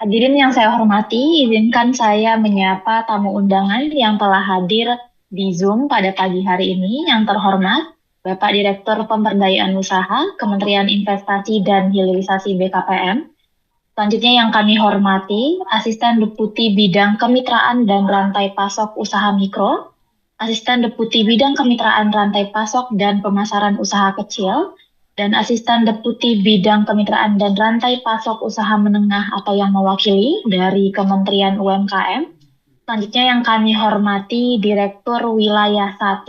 Hadirin yang saya hormati, izinkan saya menyapa tamu undangan yang telah hadir di Zoom pada pagi hari ini. Yang terhormat, Bapak Direktur Pemberdayaan Usaha, Kementerian Investasi dan Hilirisasi BKPM. Selanjutnya yang kami hormati, Asisten Deputi Bidang Kemitraan dan Rantai Pasok Usaha Mikro, Asisten Deputi Bidang Kemitraan Rantai Pasok dan Pemasaran Usaha Kecil, dan Asisten Deputi Bidang Kemitraan dan Rantai Pasok Usaha Menengah atau yang mewakili dari Kementerian UMKM. Selanjutnya yang kami hormati Direktur Wilayah 1,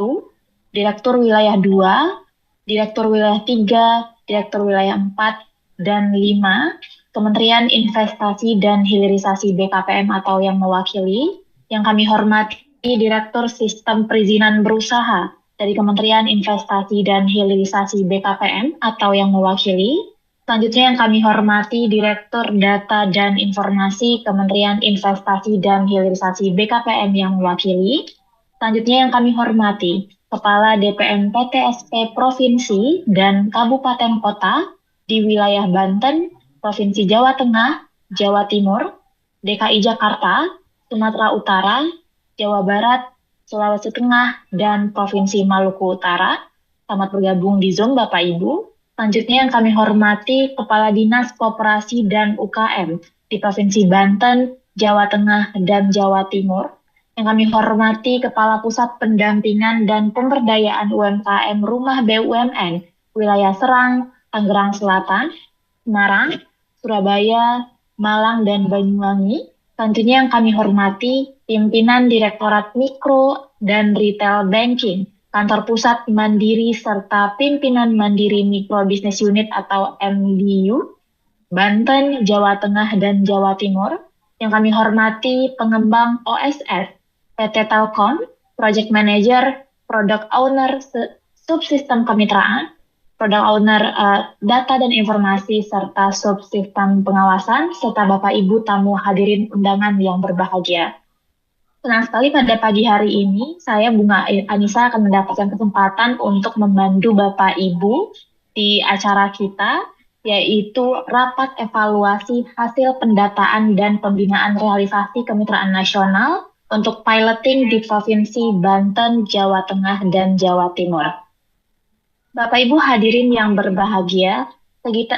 Direktur Wilayah 2, Direktur Wilayah 3, Direktur Wilayah 4, dan 5, Kementerian Investasi dan Hilirisasi BKPM atau yang mewakili. Yang kami hormati Direktur Sistem Perizinan Berusaha dari Kementerian Investasi dan Hilirisasi BKPM atau yang mewakili. Selanjutnya yang kami hormati Direktur Data dan Informasi Kementerian Investasi dan Hilirisasi BKPM yang mewakili. Selanjutnya yang kami hormati Kepala DPM PTSP Provinsi dan Kabupaten Kota di wilayah Banten, Provinsi Jawa Tengah, Jawa Timur, DKI Jakarta, Sumatera Utara, Jawa Barat, Sulawesi Tengah, dan Provinsi Maluku Utara. Selamat bergabung di Zoom Bapak Ibu. Selanjutnya yang kami hormati Kepala Dinas Koperasi dan UKM di Provinsi Banten, Jawa Tengah, dan Jawa Timur. Yang kami hormati Kepala Pusat Pendampingan dan Pemberdayaan UMKM Rumah BUMN, Wilayah Serang, Tangerang Selatan, Semarang, Surabaya, Malang, dan Banyuwangi. Selanjutnya yang kami hormati Pimpinan Direktorat Mikro dan Retail Banking, Kantor Pusat Mandiri, serta Pimpinan Mandiri Mikro Business Unit atau MBU, Banten, Jawa Tengah, dan Jawa Timur. Yang kami hormati pengembang OSS, PT Telkom, Project Manager, Product Owner Subsistem Kemitraan, Product Owner Data dan Informasi, serta Subsistem Pengawasan, serta Bapak Ibu tamu hadirin undangan yang berbahagia. Senang sekali pada pagi hari ini, saya Bunga Anissa akan mendapatkan kesempatan untuk membantu Bapak Ibu di acara kita, yaitu Rapat Evaluasi Hasil Pendataan dan Pembinaan Realisasi Kemitraan Nasional untuk piloting di Provinsi Banten, Jawa Tengah, dan Jawa Timur. Bapak Ibu hadirin yang berbahagia,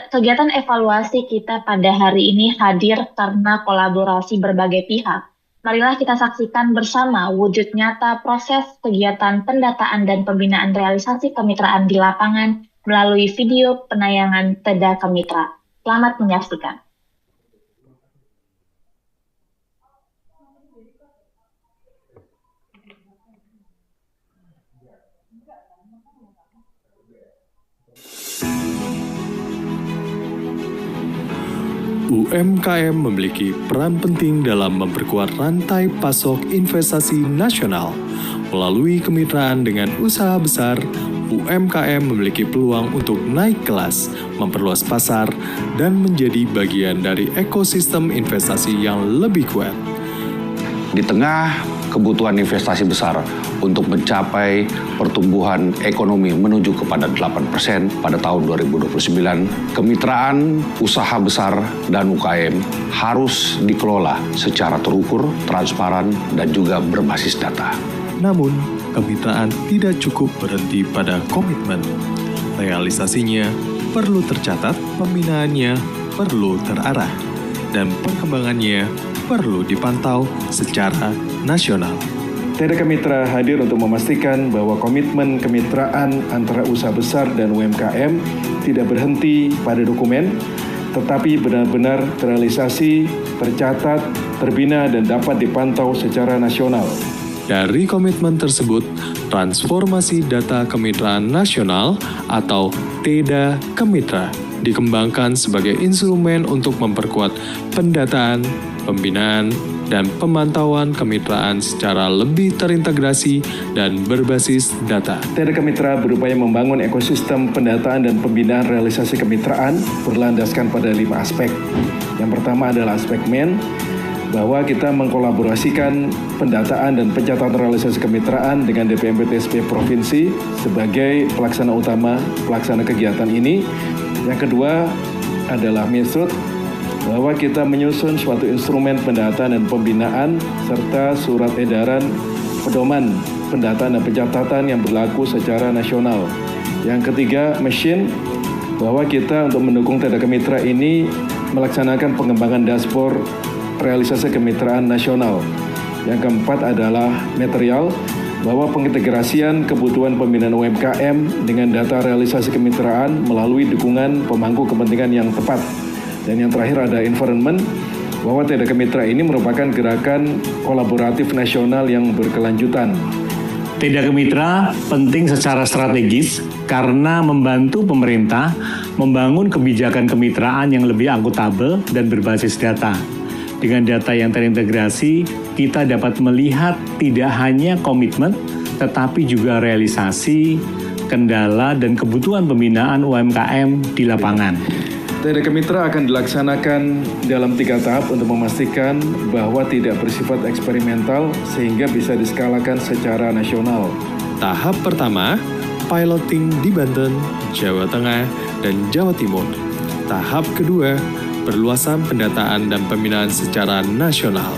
kegiatan evaluasi kita pada hari ini hadir karena kolaborasi berbagai pihak. Marilah kita saksikan bersama wujud nyata proses kegiatan pendataan dan pembinaan realisasi kemitraan di lapangan melalui video penayangan Teda Kemitra. Selamat menyaksikan. UMKM memiliki peran penting dalam memperkuat rantai pasok investasi nasional. Melalui kemitraan dengan usaha besar, UMKM memiliki peluang untuk naik kelas, memperluas pasar, dan menjadi bagian dari ekosistem investasi yang lebih kuat. Di tengah kebutuhan investasi besar untuk mencapai pertumbuhan ekonomi menuju kepada 8% pada tahun 2029, kemitraan usaha besar dan UKM harus dikelola secara terukur, transparan, dan juga berbasis data. Namun, kemitraan tidak cukup berhenti pada komitmen. Realisasinya perlu tercatat, pembinaannya perlu terarah, dan perkembangannya perlu dipantau secara nasional. Teda Kemitra hadir untuk memastikan bahwa komitmen kemitraan antara usaha besar dan UMKM tidak berhenti pada dokumen, tetapi benar-benar terrealisasi, tercatat, terbina, dan dapat dipantau secara nasional. Dari komitmen tersebut, transformasi data kemitraan nasional atau TEDA Kemitra dikembangkan sebagai instrumen untuk memperkuat pendataan, pembinaan, dan pemantauan kemitraan secara lebih terintegrasi dan berbasis data. TEDA Kemitra berupaya membangun ekosistem pendataan dan pembinaan realisasi kemitraan berlandaskan pada 5 aspek. Yang pertama adalah aspek bahwa kita mengkolaborasikan pendataan dan pencatatan realisasi kemitraan dengan DPM PTSP Provinsi sebagai pelaksana utama pelaksana kegiatan ini. Yang kedua adalah method, bahwa kita menyusun suatu instrumen pendataan dan pembinaan serta surat edaran pedoman pendataan dan pencatatan yang berlaku secara nasional. Yang ketiga, mission, bahwa kita untuk mendukung TDK Mitra ini melaksanakan pengembangan dashboard realisasi kemitraan nasional. Yang keempat adalah material, bahwa pengintegrasian kebutuhan pembinaan UMKM dengan data realisasi kemitraan melalui dukungan pemangku kepentingan yang tepat. Dan yang terakhir ada environment, bahwa TDK Mitra ini merupakan gerakan kolaboratif nasional yang berkelanjutan. TDK Mitra penting secara strategis karena membantu pemerintah membangun kebijakan kemitraan yang lebih akuntabel dan berbasis data. Dengan data yang terintegrasi, kita dapat melihat tidak hanya komitmen, tetapi juga realisasi, kendala, dan kebutuhan pembinaan UMKM di lapangan. TDK Mitra akan dilaksanakan dalam 3 tahap untuk memastikan bahwa tidak bersifat eksperimental sehingga bisa diskalakan secara nasional. Tahap pertama, piloting di Banten, Jawa Tengah, dan Jawa Timur. Tahap kedua, perluasan pendataan dan pembinaan secara nasional.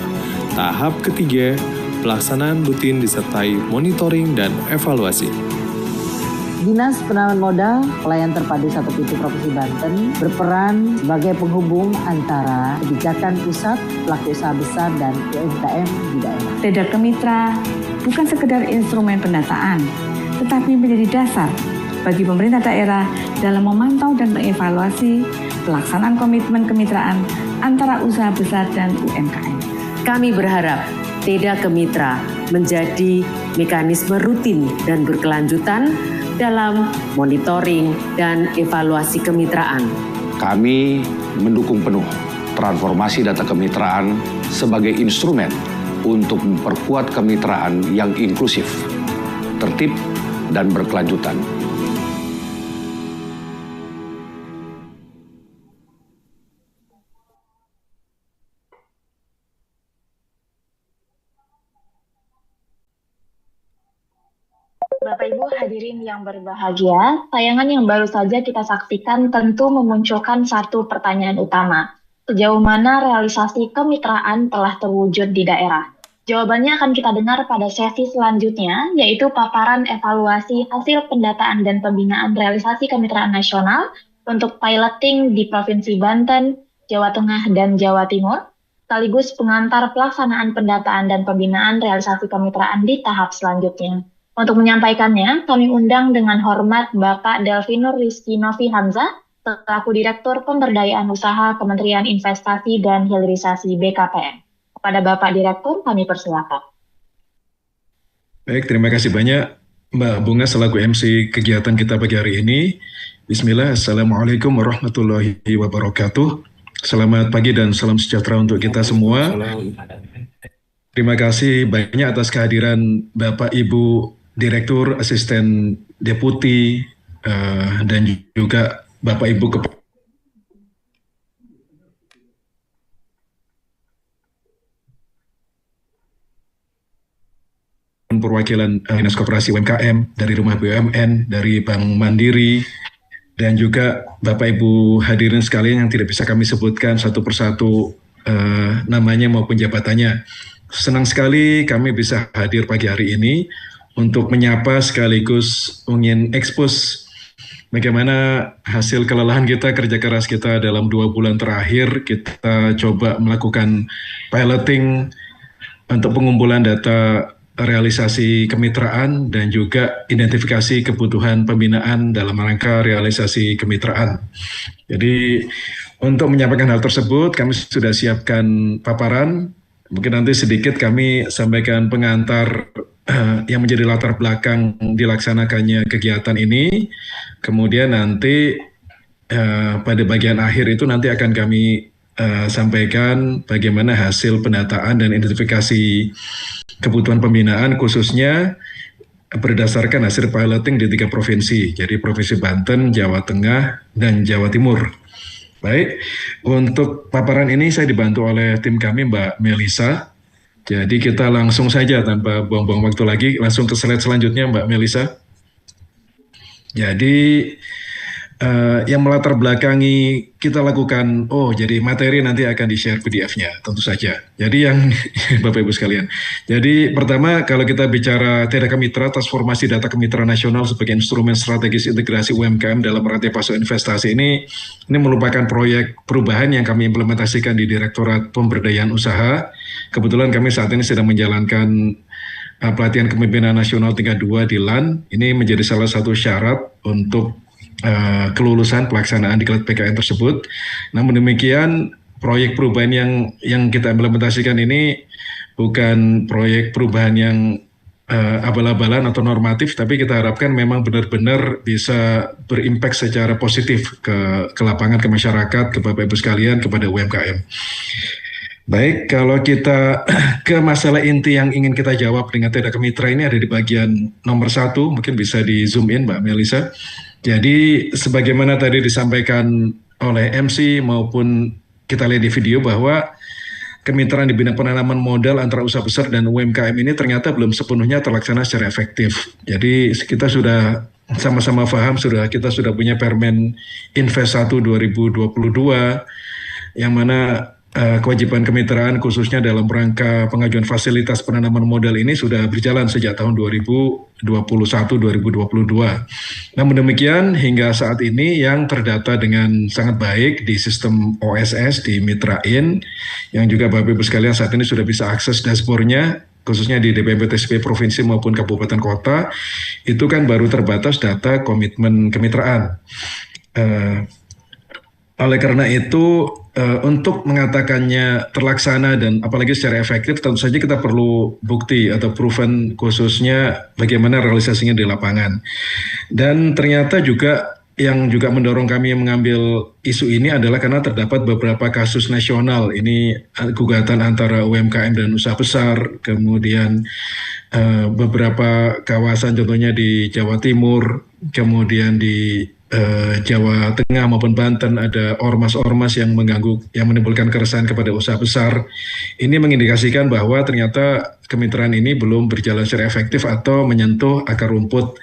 Tahap ketiga, pelaksanaan rutin disertai monitoring dan evaluasi. Dinas Penanaman Modal Pelayan Terpadu Satu Pintu Provinsi Banten berperan sebagai penghubung antara kebijakan pusat, pelaku usaha besar, dan UMKM di daerah. TDK Mitra bukan sekedar instrumen pendataan, tetapi menjadi dasar bagi pemerintah daerah dalam memantau dan mengevaluasi pelaksanaan komitmen kemitraan antara usaha besar dan UMKM. Kami berharap TDK Mitra menjadi mekanisme rutin dan berkelanjutan dalam monitoring dan evaluasi kemitraan. Kami mendukung penuh transformasi data kemitraan sebagai instrumen untuk memperkuat kemitraan yang inklusif, tertib, dan berkelanjutan. Bapak Ibu hadirin yang berbahagia, tayangan yang baru saja kita saksikan tentu memunculkan satu pertanyaan utama. Sejauh mana realisasi kemitraan telah terwujud di daerah? Jawabannya akan kita dengar pada sesi selanjutnya, yaitu paparan evaluasi hasil pendataan dan pembinaan realisasi kemitraan nasional untuk piloting di Provinsi Banten, Jawa Tengah, dan Jawa Timur, sekaligus pengantar pelaksanaan pendataan dan pembinaan realisasi kemitraan di tahap selanjutnya. Untuk menyampaikannya, kami undang dengan hormat Bapak Delvinur Rizky Novi Hamzah, selaku Direktur Pemberdayaan Usaha Kementerian Investasi dan Hilirisasi BKPM. Kepada Bapak Direktur, kami persilakan. Baik, terima kasih banyak Mbak Bunga selaku MC kegiatan kita pagi hari ini. Bismillah, Assalamualaikum warahmatullahi wabarakatuh. Selamat pagi dan salam sejahtera untuk kita semua. Terima kasih banyak atas kehadiran Bapak Ibu Direktur, Asisten Deputi, dan juga Bapak Ibu Kepala perwakilan Dinas Koperasi UMKM, dari Rumah BUMN, dari Bank Mandiri, dan juga Bapak Ibu hadirin sekalian yang tidak bisa kami sebutkan satu persatu namanya maupun jabatannya. Senang sekali kami bisa hadir pagi hari ini untuk menyapa sekaligus ingin ekspos bagaimana hasil kelelahan kita, kerja keras kita dalam 2 bulan terakhir. Kita coba melakukan piloting untuk pengumpulan data realisasi kemitraan dan juga identifikasi kebutuhan pembinaan dalam rangka realisasi kemitraan. Jadi untuk menyampaikan hal tersebut kami sudah siapkan paparan. Mungkin nanti sedikit kami sampaikan pengantar yang menjadi latar belakang dilaksanakannya kegiatan ini. Kemudian nanti pada bagian akhir itu nanti akan kami sampaikan bagaimana hasil pendataan dan identifikasi kebutuhan pembinaan khususnya berdasarkan hasil piloting di 3 provinsi. Jadi Provinsi Banten, Jawa Tengah, dan Jawa Timur. Baik, untuk paparan ini saya dibantu oleh tim kami Mbak Melisa. Jadi kita langsung saja tanpa buang-buang waktu lagi, langsung ke slide selanjutnya Mbak Melisa. Jadi yang melatar belakangi kita lakukan, jadi materi nanti akan di-share PDF-nya, tentu saja. Jadi yang, Bapak Ibu sekalian, jadi pertama kalau kita bicara TDK Mitra, transformasi data kemitraan nasional sebagai instrumen strategis integrasi UMKM dalam rantai pasok investasi ini merupakan proyek perubahan yang kami implementasikan di Direktorat Pemberdayaan Usaha. Kebetulan kami saat ini sedang menjalankan pelatihan kepemimpinan nasional tingkat 2 di LAN. Ini menjadi salah satu syarat untuk kelulusan pelaksanaan diklat PKN tersebut. Namun demikian, proyek perubahan yang kita implementasikan ini bukan proyek perubahan yang abal-abalan atau normatif, tapi kita harapkan memang benar-benar bisa berimpact secara positif ke lapangan, ke masyarakat, ke Bapak Ibu sekalian, kepada UMKM. Baik, kalau kita ke masalah inti yang ingin kita jawab dengan TDK Mitra ini ada di bagian nomor 1, mungkin bisa di zoom in Mbak Melisa. Jadi sebagaimana tadi disampaikan oleh MC maupun kita lihat di video bahwa kemitraan di bidang penanaman modal antara usaha besar dan UMKM ini ternyata belum sepenuhnya terlaksana secara efektif. Jadi kita sudah sama-sama paham, kita sudah punya Permen Invest 1 2022 yang mana kewajiban kemitraan khususnya dalam rangka pengajuan fasilitas penanaman modal ini sudah berjalan sejak tahun 2021-2022. Namun demikian hingga saat ini yang terdata dengan sangat baik di sistem OSS di Mitrain, yang juga Bapak Ibu sekalian saat ini sudah bisa akses dashboardnya, khususnya di DPMPTSP provinsi maupun kabupaten kota, itu kan baru terbatas data komitmen kemitraan. Oleh karena itu, untuk mengatakannya terlaksana dan apalagi secara efektif, tentu saja kita perlu bukti atau proven khususnya bagaimana realisasinya di lapangan. Dan ternyata juga yang juga mendorong kami mengambil isu ini adalah karena terdapat beberapa kasus nasional. Ini gugatan antara UMKM dan usaha besar, kemudian beberapa kawasan contohnya di Jawa Timur, kemudian di Jawa Tengah maupun Banten ada ormas-ormas yang mengganggu, yang menimbulkan keresahan kepada usaha besar. Ini mengindikasikan bahwa ternyata kemitraan ini belum berjalan secara efektif atau menyentuh akar rumput.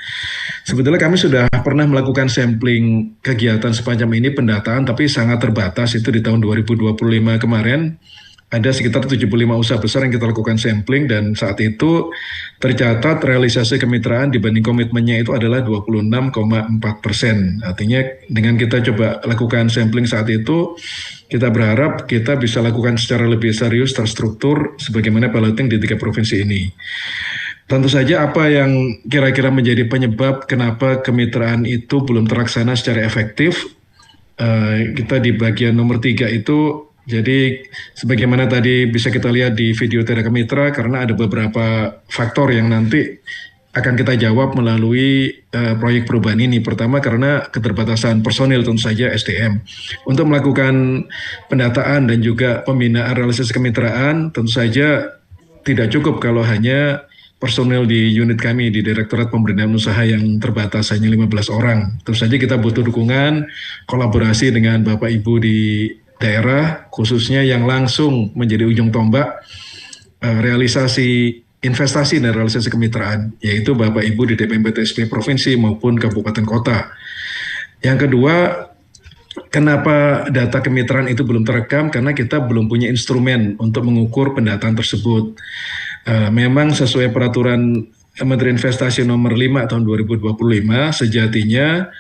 Sebetulnya kami sudah pernah melakukan sampling kegiatan sepanjang ini, pendataan, tapi sangat terbatas. Itu di tahun 2025 kemarin. Ada sekitar 75 usaha besar yang kita lakukan sampling dan saat itu tercatat realisasi kemitraan dibanding komitmennya itu adalah 26,4%. Artinya dengan kita coba lakukan sampling saat itu, kita berharap kita bisa lakukan secara lebih serius, terstruktur, sebagaimana piloting di 3 provinsi ini. Tentu saja apa yang kira-kira menjadi penyebab kenapa kemitraan itu belum terlaksana secara efektif, kita di bagian nomor 3 itu. Jadi sebagaimana tadi bisa kita lihat di video TDK Mitra, karena ada beberapa faktor yang nanti akan kita jawab melalui proyek perubahan ini. Pertama karena keterbatasan personil, tentu saja SDM. Untuk melakukan pendataan dan juga pembinaan realisasi kemitraan, tentu saja tidak cukup kalau hanya personil di unit kami di Direktorat Pemberdayaan Usaha yang terbatas hanya 15 orang. Tentu saja kita butuh dukungan, kolaborasi dengan Bapak Ibu di daerah, khususnya yang langsung menjadi ujung tombak realisasi investasi dan realisasi kemitraan, yaitu Bapak Ibu di DPMPTSP provinsi maupun kabupaten kota. Yang kedua, kenapa data kemitraan itu belum terekam? Karena kita belum punya instrumen untuk mengukur pendataan tersebut. Memang sesuai peraturan Menteri Investasi nomor 5 tahun 2025, sejatinya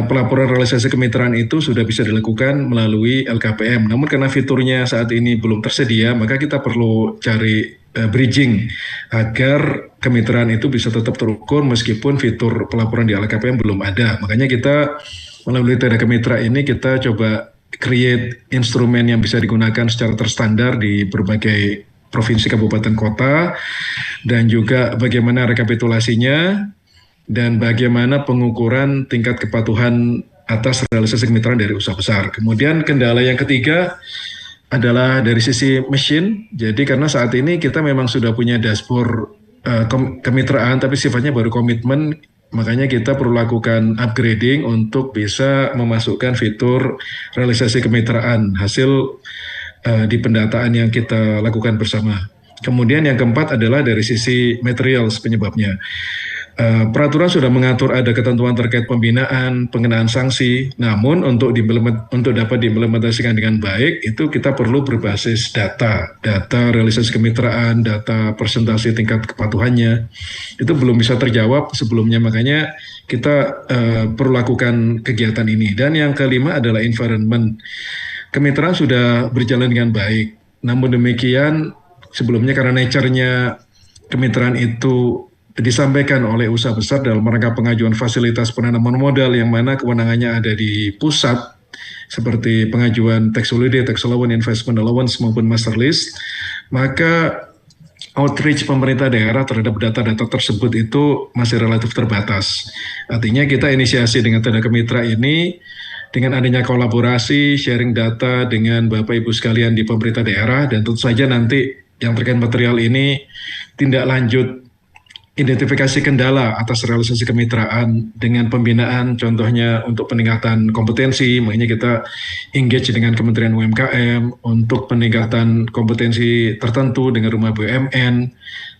pelaporan realisasi kemitraan itu sudah bisa dilakukan melalui LKPM. Namun karena fiturnya saat ini belum tersedia, maka kita perlu cari bridging agar kemitraan itu bisa tetap terukur meskipun fitur pelaporan di LKPM belum ada. Makanya kita melalui TDK Mitra ini kita coba create instrumen yang bisa digunakan secara terstandar di berbagai provinsi, kabupaten, kota, dan juga bagaimana rekapitulasinya dan bagaimana pengukuran tingkat kepatuhan atas realisasi kemitraan dari usaha besar. Kemudian kendala yang ketiga adalah dari sisi mesin. Jadi karena saat ini kita memang sudah punya dashboard kemitraan, tapi sifatnya baru komitmen, makanya kita perlu lakukan upgrading untuk bisa memasukkan fitur realisasi kemitraan hasil di pendataan yang kita lakukan bersama. Kemudian yang keempat adalah dari sisi materials penyebabnya. Peraturan sudah mengatur ada ketentuan terkait pembinaan, pengenaan sanksi. Namun untuk dapat diimplementasikan dengan baik itu kita perlu berbasis data realisasi kemitraan, data persentase tingkat kepatuhannya. Itu belum bisa terjawab sebelumnya, makanya kita perlu lakukan kegiatan ini. Dan yang kelima adalah environment. Kemitraan sudah berjalan dengan baik. Namun demikian sebelumnya karena nature-nya kemitraan itu disampaikan oleh usaha besar dalam rangka pengajuan fasilitas penanaman modal yang mana kewenangannya ada di pusat seperti pengajuan tax holiday, tax allowance, investment allowance maupun master list, maka outreach pemerintah daerah terhadap data-data tersebut itu masih relatif terbatas. Artinya kita inisiasi dengan Tenda Kemitra ini dengan adanya kolaborasi, sharing data dengan Bapak Ibu sekalian di pemerintah daerah, dan tentu saja nanti yang terkait material ini tindak lanjut identifikasi kendala atas realisasi kemitraan dengan pembinaan, contohnya untuk peningkatan kompetensi, makanya kita engage dengan Kementerian UMKM untuk peningkatan kompetensi tertentu dengan rumah BUMN,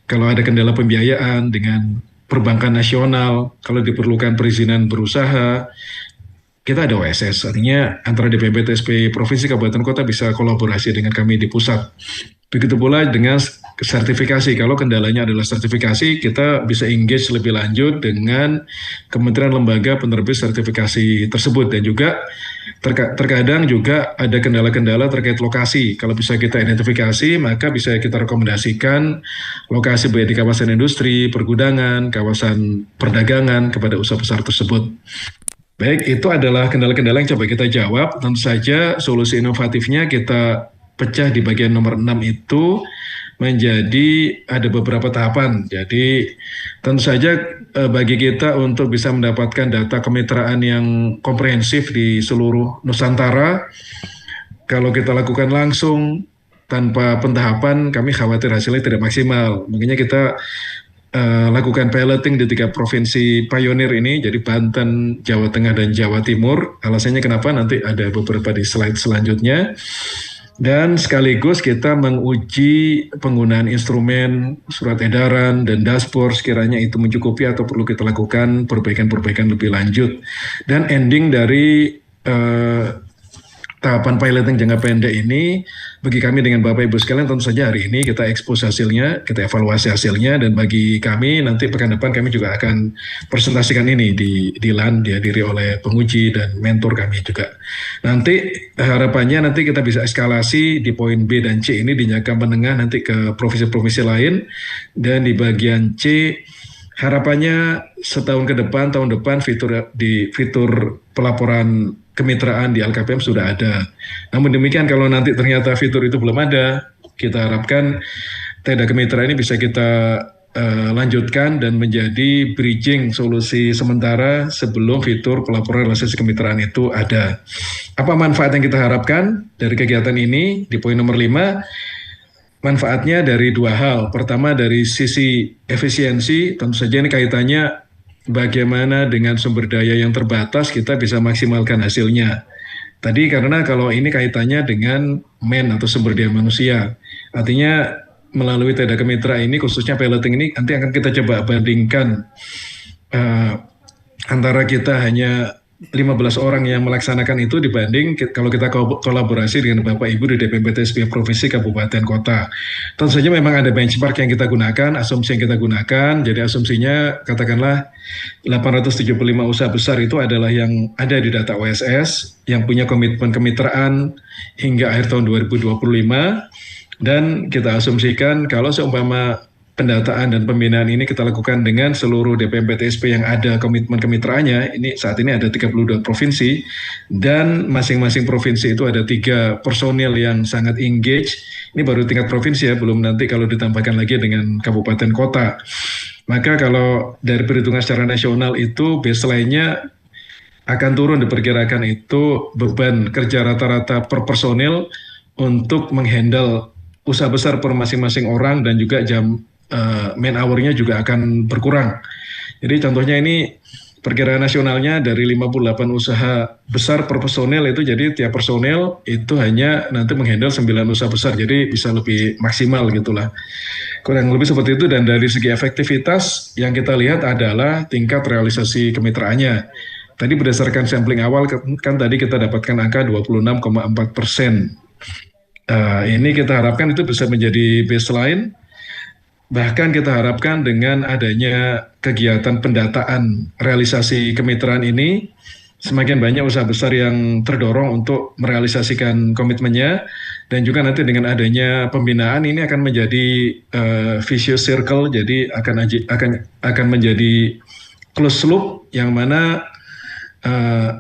kalau ada kendala pembiayaan dengan perbankan nasional, kalau diperlukan perizinan berusaha, kita ada OSS, artinya antara DPP, TSP, Provinsi, Kabupaten, Kota bisa kolaborasi dengan kami di pusat. Begitu pula dengan sertifikasi, kalau kendalanya adalah sertifikasi, kita bisa engage lebih lanjut dengan kementerian lembaga penerbit sertifikasi tersebut. Dan juga terkadang juga ada kendala-kendala terkait lokasi. Kalau bisa kita identifikasi, maka bisa kita rekomendasikan lokasi baik di kawasan industri, pergudangan, kawasan perdagangan kepada usaha besar tersebut. Baik, itu adalah kendala-kendala yang coba kita jawab. Tentu saja solusi inovatifnya kita pecah di bagian nomor 6 itu menjadi ada beberapa tahapan. Jadi tentu saja bagi kita untuk bisa mendapatkan data kemitraan yang komprehensif di seluruh Nusantara, kalau kita lakukan langsung tanpa pentahapan, kami khawatir hasilnya tidak maksimal. Makanya kita lakukan piloting di 3 provinsi pionir ini, jadi Banten, Jawa Tengah, dan Jawa Timur. Alasannya kenapa nanti ada beberapa di slide selanjutnya. Dan sekaligus kita menguji penggunaan instrumen, surat edaran, dan dashboard sekiranya itu mencukupi atau perlu kita lakukan perbaikan-perbaikan lebih lanjut. Dan ending dari tahapan piloting jangka pendek ini, bagi kami dengan Bapak Ibu sekalian tentu saja hari ini kita expose hasilnya, kita evaluasi hasilnya, dan bagi kami nanti pekan depan kami juga akan presentasikan ini di LAN, dihadiri oleh penguji dan mentor kami juga. Nanti harapannya nanti kita bisa eskalasi di poin B dan C ini di jangka menengah nanti ke provinsi-provinsi lain, dan di bagian C harapannya setahun ke depan, tahun depan fitur pelaporan kemitraan di LKPM sudah ada. Namun demikian kalau nanti ternyata fitur itu belum ada, kita harapkan Tenda Kemitra ini bisa kita lanjutkan dan menjadi bridging solusi sementara sebelum fitur pelaporan realisasi kemitraan itu ada. Apa manfaat yang kita harapkan dari kegiatan ini? Di poin nomor 5, manfaatnya dari 2 hal. Pertama dari sisi efisiensi, tentu saja ini kaitannya bagaimana dengan sumber daya yang terbatas kita bisa maksimalkan hasilnya. Tadi karena kalau ini kaitannya dengan atau sumber daya manusia, artinya melalui Tenda Kemitra ini khususnya piloting ini nanti akan kita coba bandingkan antara kita hanya 15 orang yang melaksanakan itu dibanding kalau kita kolaborasi dengan Bapak Ibu di DPP TSP Provinsi, Kabupaten, Kota. Tentu saja memang ada benchmark yang kita gunakan, asumsi yang kita gunakan. Jadi asumsinya katakanlah 875 usaha besar itu adalah yang ada di data OSS, yang punya komitmen kemitraan hingga akhir tahun 2025. Dan kita asumsikan kalau seumpama pendataan dan pembinaan ini kita lakukan dengan seluruh DPMP TSP yang ada komitmen kemitraannya, ini saat ini ada 32 provinsi, dan masing-masing provinsi itu ada 3 personil yang sangat engage. Ini baru tingkat provinsi ya, belum nanti kalau ditambahkan lagi dengan kabupaten kota. Maka kalau dari perhitungan secara nasional itu baseline-nya akan turun, diperkirakan itu beban kerja rata-rata per personil untuk menghandle usaha besar per masing-masing orang, dan juga jam man hour-nya juga akan berkurang. Jadi contohnya ini perkiraan nasionalnya dari 58 usaha besar per personel itu, jadi tiap personel itu hanya nanti menghandle 9 usaha besar, jadi bisa lebih maksimal gitulah. Kurang lebih seperti itu. Dan dari segi efektivitas yang kita lihat adalah tingkat realisasi kemitraannya. Tadi berdasarkan sampling awal kan tadi kita dapatkan angka 26,4%. Ini kita harapkan itu bisa menjadi baseline. Bahkan kita harapkan dengan adanya kegiatan pendataan realisasi kemitraan ini, semakin banyak usaha besar yang terdorong untuk merealisasikan komitmennya, dan juga nanti dengan adanya pembinaan ini akan menjadi vicious circle, jadi akan menjadi closed loop yang mana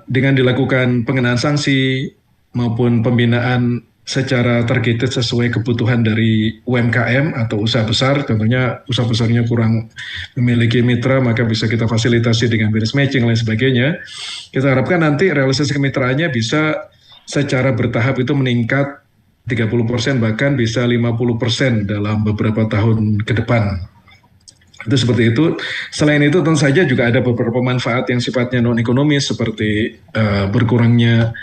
dengan dilakukan pengenaan sanksi maupun pembinaan secara targeted sesuai kebutuhan dari UMKM atau usaha besar. Contohnya usaha besarnya kurang memiliki mitra, maka bisa kita fasilitasi dengan business matching dan lain sebagainya. Kita harapkan nanti realisasi kemitraannya bisa secara bertahap itu meningkat 30%, bahkan bisa 50% dalam beberapa tahun ke depan. Itu seperti itu. Selain itu tentu saja juga ada beberapa manfaat yang sifatnya non-ekonomis seperti berkurangnya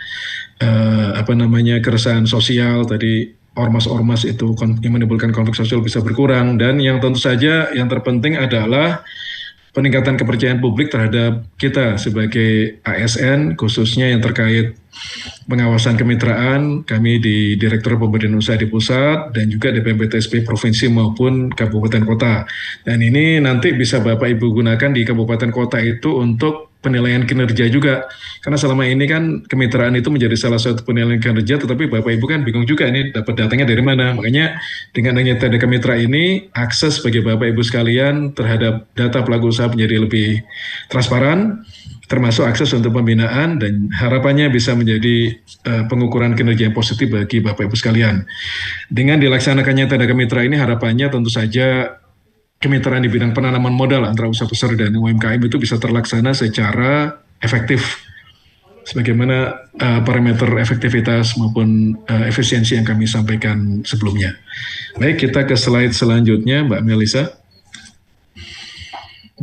keresahan sosial tadi, ormas-ormas itu yang menimbulkan konflik sosial bisa berkurang, dan yang tentu saja yang terpenting adalah peningkatan kepercayaan publik terhadap kita sebagai ASN, khususnya yang terkait pengawasan kemitraan. Kami di Direktur Pemberdayaan Usaha di pusat dan juga di PMPTSP provinsi maupun kabupaten kota. Dan ini nanti bisa Bapak Ibu gunakan di kabupaten kota itu untuk penilaian kinerja juga. Karena selama ini kan kemitraan itu menjadi salah satu penilaian kinerja, tetapi Bapak Ibu kan bingung juga ini dapat datanya dari mana. Makanya dengan adanya tanda kemitra ini, akses bagi Bapak Ibu sekalian terhadap data pelaku usaha menjadi lebih transparan, termasuk akses untuk pembinaan, dan harapannya bisa menjadi pengukuran kinerja yang positif bagi Bapak Ibu sekalian. Dengan dilaksanakannya tanda kemitra ini, harapannya tentu saja kemitraan di bidang penanaman modal antara usaha besar dan UMKM itu bisa terlaksana secara efektif, sebagaimana parameter efektivitas maupun efisiensi yang kami sampaikan sebelumnya. Baik, kita ke slide selanjutnya, Mbak Melisa.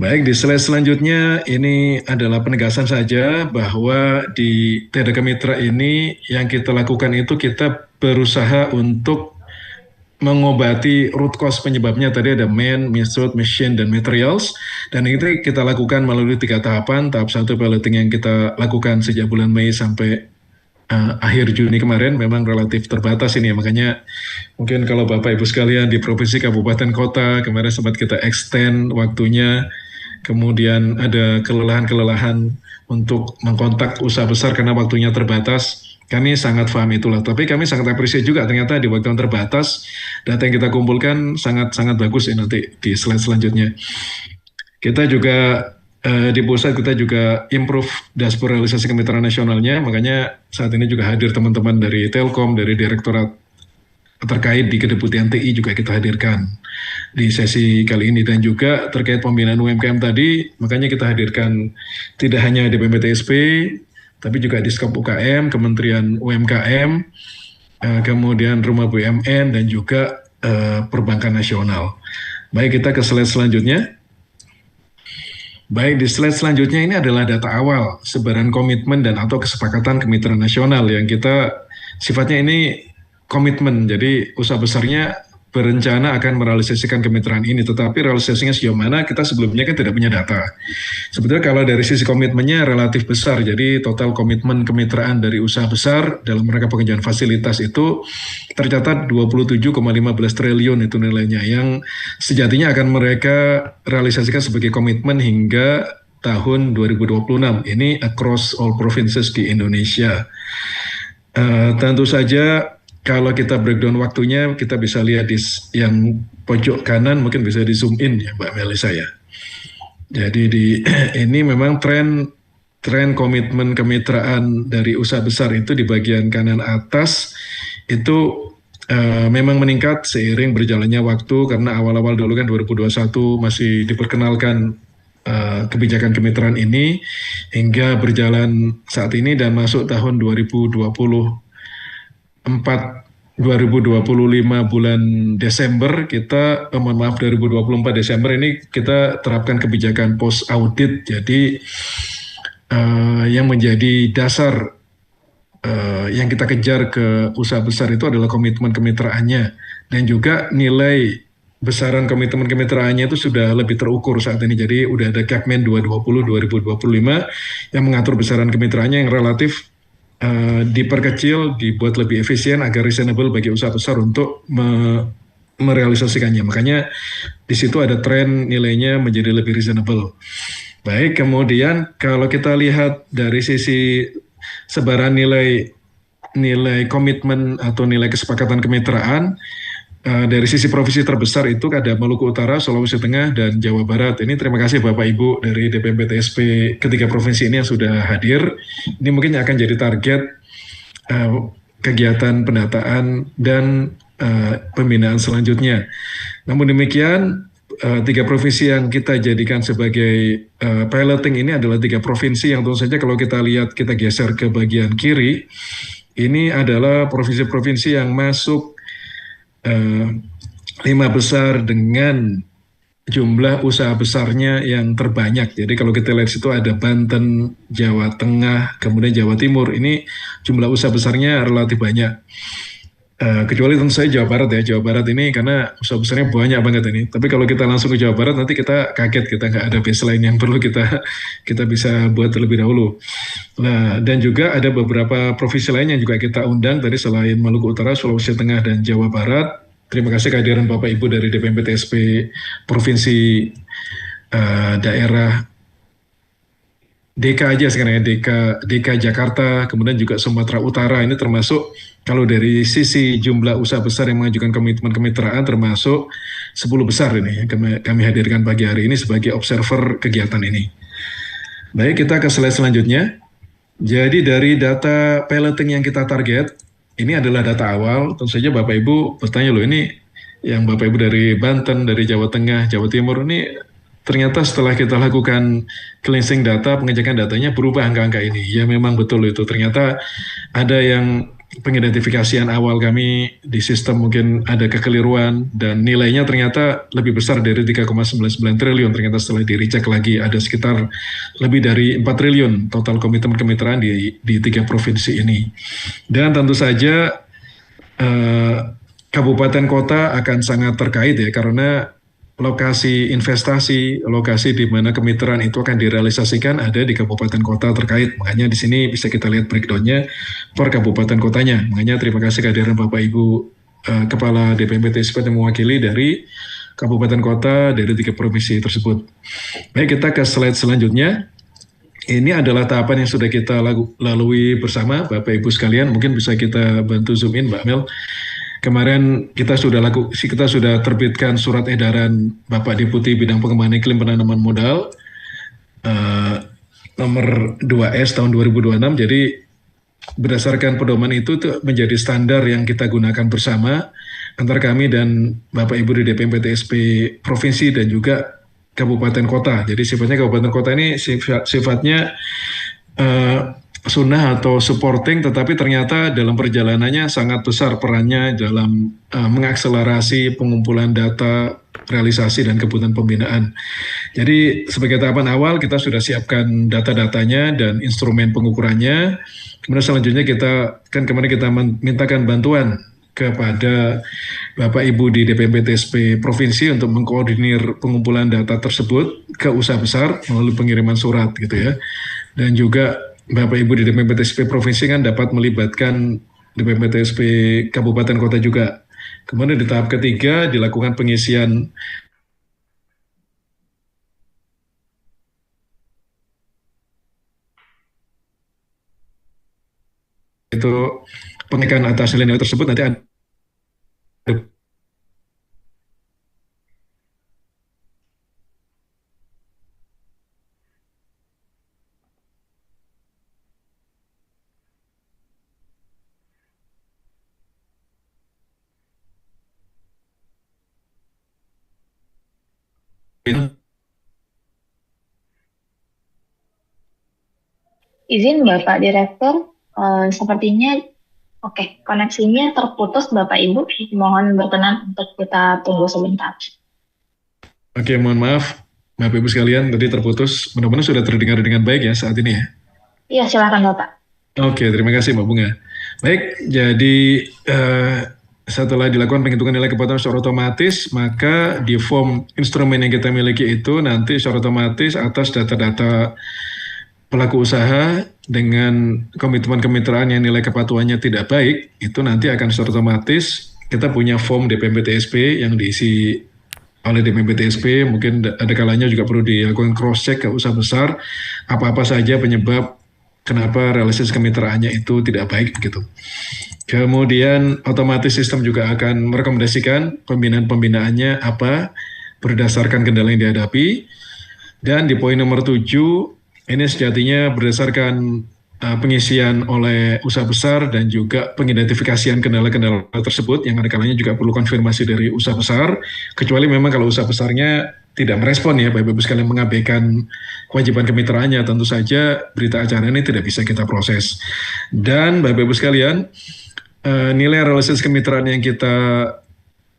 Baik, di slide selanjutnya ini adalah penegasan saja bahwa di TDK Mitra ini yang kita lakukan itu kita berusaha untuk mengobati root cause penyebabnya. Tadi ada man, method, machine, dan materials. Dan itu kita lakukan melalui 3 tahapan. Tahap 1 piloting yang kita lakukan sejak bulan Mei sampai akhir Juni kemarin memang relatif terbatas ini. Makanya mungkin kalau Bapak Ibu sekalian di provinsi, kabupaten, kota, kemarin sempat kita extend waktunya. Kemudian ada kelelahan-kelelahan untuk mengkontak usaha besar karena waktunya terbatas. Kami sangat paham itulah, tapi kami sangat appreciate juga ternyata di waktu yang terbatas, data yang kita kumpulkan sangat-sangat bagus ya. Nanti di slide selanjutnya. Kita juga di pusat kita juga improve dashboard realisasi kemitraan nasionalnya, makanya saat ini juga hadir teman-teman dari Telkom, dari Direktorat terkait di Kedeputian TI juga kita hadirkan di sesi kali ini. Dan juga terkait pembinaan UMKM tadi, makanya kita hadirkan tidak hanya di PMPTSP, tapi juga di Skop UKM, Kementerian UMKM, kemudian Rumah BUMN, dan juga Perbankan Nasional. Baik, kita ke slide selanjutnya. Baik, di slide selanjutnya ini adalah data awal sebaran komitmen dan atau kesepakatan kemitraan nasional yang kita sifatnya ini komitmen. Jadi usaha besarnya berencana akan merealisasikan kemitraan ini, tetapi realisasinya sejauh mana kita sebelumnya kan tidak punya data. Sebetulnya kalau dari sisi komitmennya relatif besar, jadi total komitmen kemitraan dari usaha besar dalam rangka pengerjaan fasilitas itu tercatat 27,15 triliun itu nilainya, yang sejatinya akan mereka realisasikan sebagai komitmen hingga tahun 2026. Ini across all provinces di Indonesia. Tentu saja kalau kita breakdown waktunya, kita bisa lihat di yang pojok kanan, mungkin bisa di zoom in ya Mbak Melisa ya. Jadi ini memang tren komitmen kemitraan dari usaha besar itu di bagian kanan atas itu memang meningkat seiring berjalannya waktu, karena awal-awal dulu kan 2021 masih diperkenalkan kebijakan kemitraan ini hingga berjalan saat ini dan masuk tahun 2024 2025 bulan Desember kita, mohon maaf 2024 Desember ini kita terapkan kebijakan post audit. Jadi yang menjadi dasar yang kita kejar ke usaha besar itu adalah komitmen kemitraannya, dan juga nilai besaran komitmen kemitraannya itu sudah lebih terukur saat ini. Jadi udah ada Capmen 220-2025 yang mengatur besaran kemitraannya yang relatif diperkecil, dibuat lebih efisien agar reasonable bagi usaha besar untuk merealisasikannya. Makanya di situ ada tren nilainya menjadi lebih reasonable. Baik, kemudian kalau kita lihat dari sisi sebaran nilai komitmen atau nilai kesepakatan kemitraan, dari sisi provinsi terbesar itu ada Maluku Utara, Sulawesi Tengah, dan Jawa Barat. Ini terima kasih Bapak Ibu dari DPMPTSP ketiga provinsi ini yang sudah hadir. Ini mungkin akan jadi target kegiatan pendataan dan pembinaan selanjutnya. Namun demikian, tiga provinsi yang kita jadikan sebagai piloting ini adalah tiga provinsi yang tentu saja kalau kita lihat, kita geser ke bagian kiri, ini adalah provinsi-provinsi yang masuk 5 besar dengan jumlah usaha besarnya yang terbanyak. Jadi kalau kita lihat situ ada Banten, Jawa Tengah, kemudian Jawa Timur. Ini jumlah usaha besarnya relatif banyak. Kecuali tentu saya Jawa Barat ya. Jawa Barat ini karena usaha besarnya banyak banget ini. Tapi kalau kita langsung ke Jawa Barat nanti kita kaget, kita nggak ada baseline yang perlu kita bisa buat terlebih dahulu. Nah, dan juga ada beberapa provinsi lain yang juga kita undang tadi selain Maluku Utara, Sulawesi Tengah, dan Jawa Barat. Terima kasih kehadiran Bapak Ibu dari DPMPTSP Provinsi daerah DK aja sekarang ya, DK Jakarta, kemudian juga Sumatera Utara. Ini termasuk kalau dari sisi jumlah usaha besar yang mengajukan komitmen kemitraan termasuk 10 besar ini. Kami hadirkan pagi hari ini sebagai observer kegiatan ini. Baik, kita ke slide selanjutnya. Jadi dari data piloting yang kita target, ini adalah data awal. Tentu saja Bapak Ibu bertanya, loh ini yang Bapak Ibu dari Banten, dari Jawa Tengah, Jawa Timur ini ternyata setelah kita lakukan cleansing data, pengecekan datanya berubah angka-angka ini. Ya memang betul itu. Ternyata ada yang pengidentifikasian awal kami di sistem mungkin ada kekeliruan dan nilainya ternyata lebih besar dari 3,99 triliun. Ternyata setelah di-recheck lagi ada sekitar lebih dari 4 triliun total komitmen kemitraan di 3 provinsi ini. Dan tentu saja kabupaten kota akan sangat terkait ya, karena lokasi investasi, lokasi di mana kemitraan itu akan direalisasikan ada di kabupaten kota terkait. Makanya di sini bisa kita lihat breakdown-nya per kabupaten kotanya. Makanya terima kasih kehadiran Bapak Ibu Kepala DPMPTSP yang mewakili dari kabupaten kota dari 3 provinsi tersebut. Baik, kita ke slide selanjutnya. Ini adalah tahapan yang sudah kita lalui bersama Bapak Ibu sekalian. Mungkin bisa kita bantu zoom in Mbak Mel. Kemarin kita sudah terbitkan surat edaran Bapak Deputi Bidang Pengembangan Iklim Penanaman Modal nomor 2S tahun 2026. Jadi berdasarkan pedoman itu menjadi standar yang kita gunakan bersama antar kami dan Bapak Ibu di DPMPTSP Provinsi dan juga Kabupaten Kota. Jadi sifatnya Kabupaten Kota ini sifatnya sunnah atau supporting, tetapi ternyata dalam perjalanannya sangat besar perannya dalam mengakselerasi pengumpulan data, realisasi, dan kebutuhan pembinaan. Jadi sebagai tahapan awal kita sudah siapkan data-datanya dan instrumen pengukurannya. Kemudian selanjutnya kemarin kita mintakan bantuan kepada Bapak Ibu di DPMPTSP Provinsi untuk mengkoordinir pengumpulan data tersebut ke usaha besar melalui pengiriman surat gitu ya. Dan juga Bapak Ibu di DPMPTSP Provinsi kan dapat melibatkan DPMPTSP Kabupaten Kota juga. Kemudian di tahap ketiga dilakukan pengisian itu pengecekan atas nilai tersebut nanti ada Izin Bapak Direktur, sepertinya Oke, koneksinya terputus Bapak Ibu. Mohon berkenan untuk kita tunggu sebentar. Oke, mohon maaf. Bapak Ibu sekalian, tadi terputus. Mudah-mudahan sudah terdengar dengan baik ya saat ini ya. Iya, silakan Bapak. Oke, terima kasih Mbak Bunga. Baik, jadi setelah dilakukan penghitungan nilai kepatuhan secara otomatis, maka di form instrumen yang kita miliki itu nanti secara otomatis atas data-data pelaku usaha dengan komitmen kemitraan yang nilai kepatuhannya tidak baik, itu nanti akan secara otomatis kita punya form DPMP-TSP yang diisi oleh DPMP-TSP, mungkin ada kalanya juga perlu dilakukan cross-check ke usaha besar, apa-apa saja penyebab kenapa realisasi kemitraannya itu tidak baik begitu. Kemudian otomatis sistem juga akan merekomendasikan pembinaan-pembinaannya apa berdasarkan kendala yang dihadapi. Dan di poin nomor 7, ini sejatinya berdasarkan pengisian oleh usaha besar dan juga pengidentifikasian kendala-kendala tersebut yang ada kalanya juga perlu konfirmasi dari usaha besar, kecuali memang kalau usaha besarnya tidak merespon ya Bapak Ibu sekalian, mengabaikan kewajiban kemitraannya, tentu saja berita acara ini tidak bisa kita proses. Dan Bapak Ibu sekalian, nilai realisasi kemitraan yang kita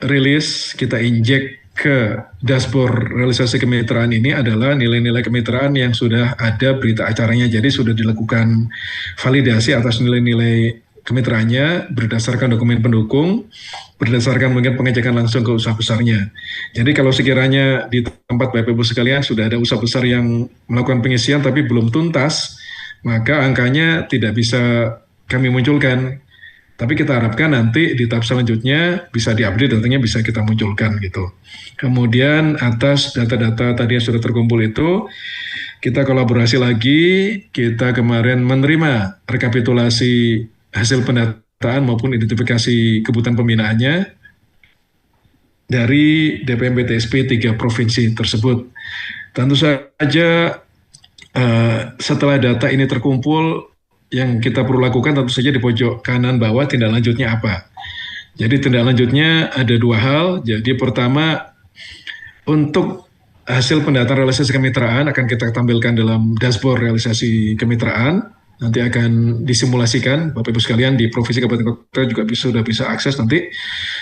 rilis, kita injek ke dashboard realisasi kemitraan ini adalah nilai-nilai kemitraan yang sudah ada berita acaranya. Jadi sudah dilakukan validasi atas nilai-nilai kemitraannya berdasarkan dokumen pendukung, berdasarkan mungkin pengecekan langsung ke usaha besarnya. Jadi kalau sekiranya di tempat Bapak Ibu sekalian sudah ada usaha besar yang melakukan pengisian tapi belum tuntas, maka angkanya tidak bisa kami munculkan. Tapi kita harapkan nanti di tahap selanjutnya bisa diupdate, datanya bisa kita munculkan gitu. Kemudian atas data-data tadi yang sudah terkumpul itu, kita kolaborasi lagi, kita kemarin menerima rekapitulasi hasil pendataan maupun identifikasi kebutuhan pembinaannya dari DPMP-TSP 3 provinsi tersebut. Tentu saja setelah data ini terkumpul, yang kita perlu lakukan tentu saja di pojok kanan bawah tindak lanjutnya apa. Jadi tindak lanjutnya ada 2 hal. Jadi pertama, untuk hasil pendataan realisasi kemitraan akan kita tampilkan dalam dashboard realisasi kemitraan. Nanti akan disimulasikan, Bapak Ibu sekalian di provinsi kabupaten kota juga sudah bisa akses nanti.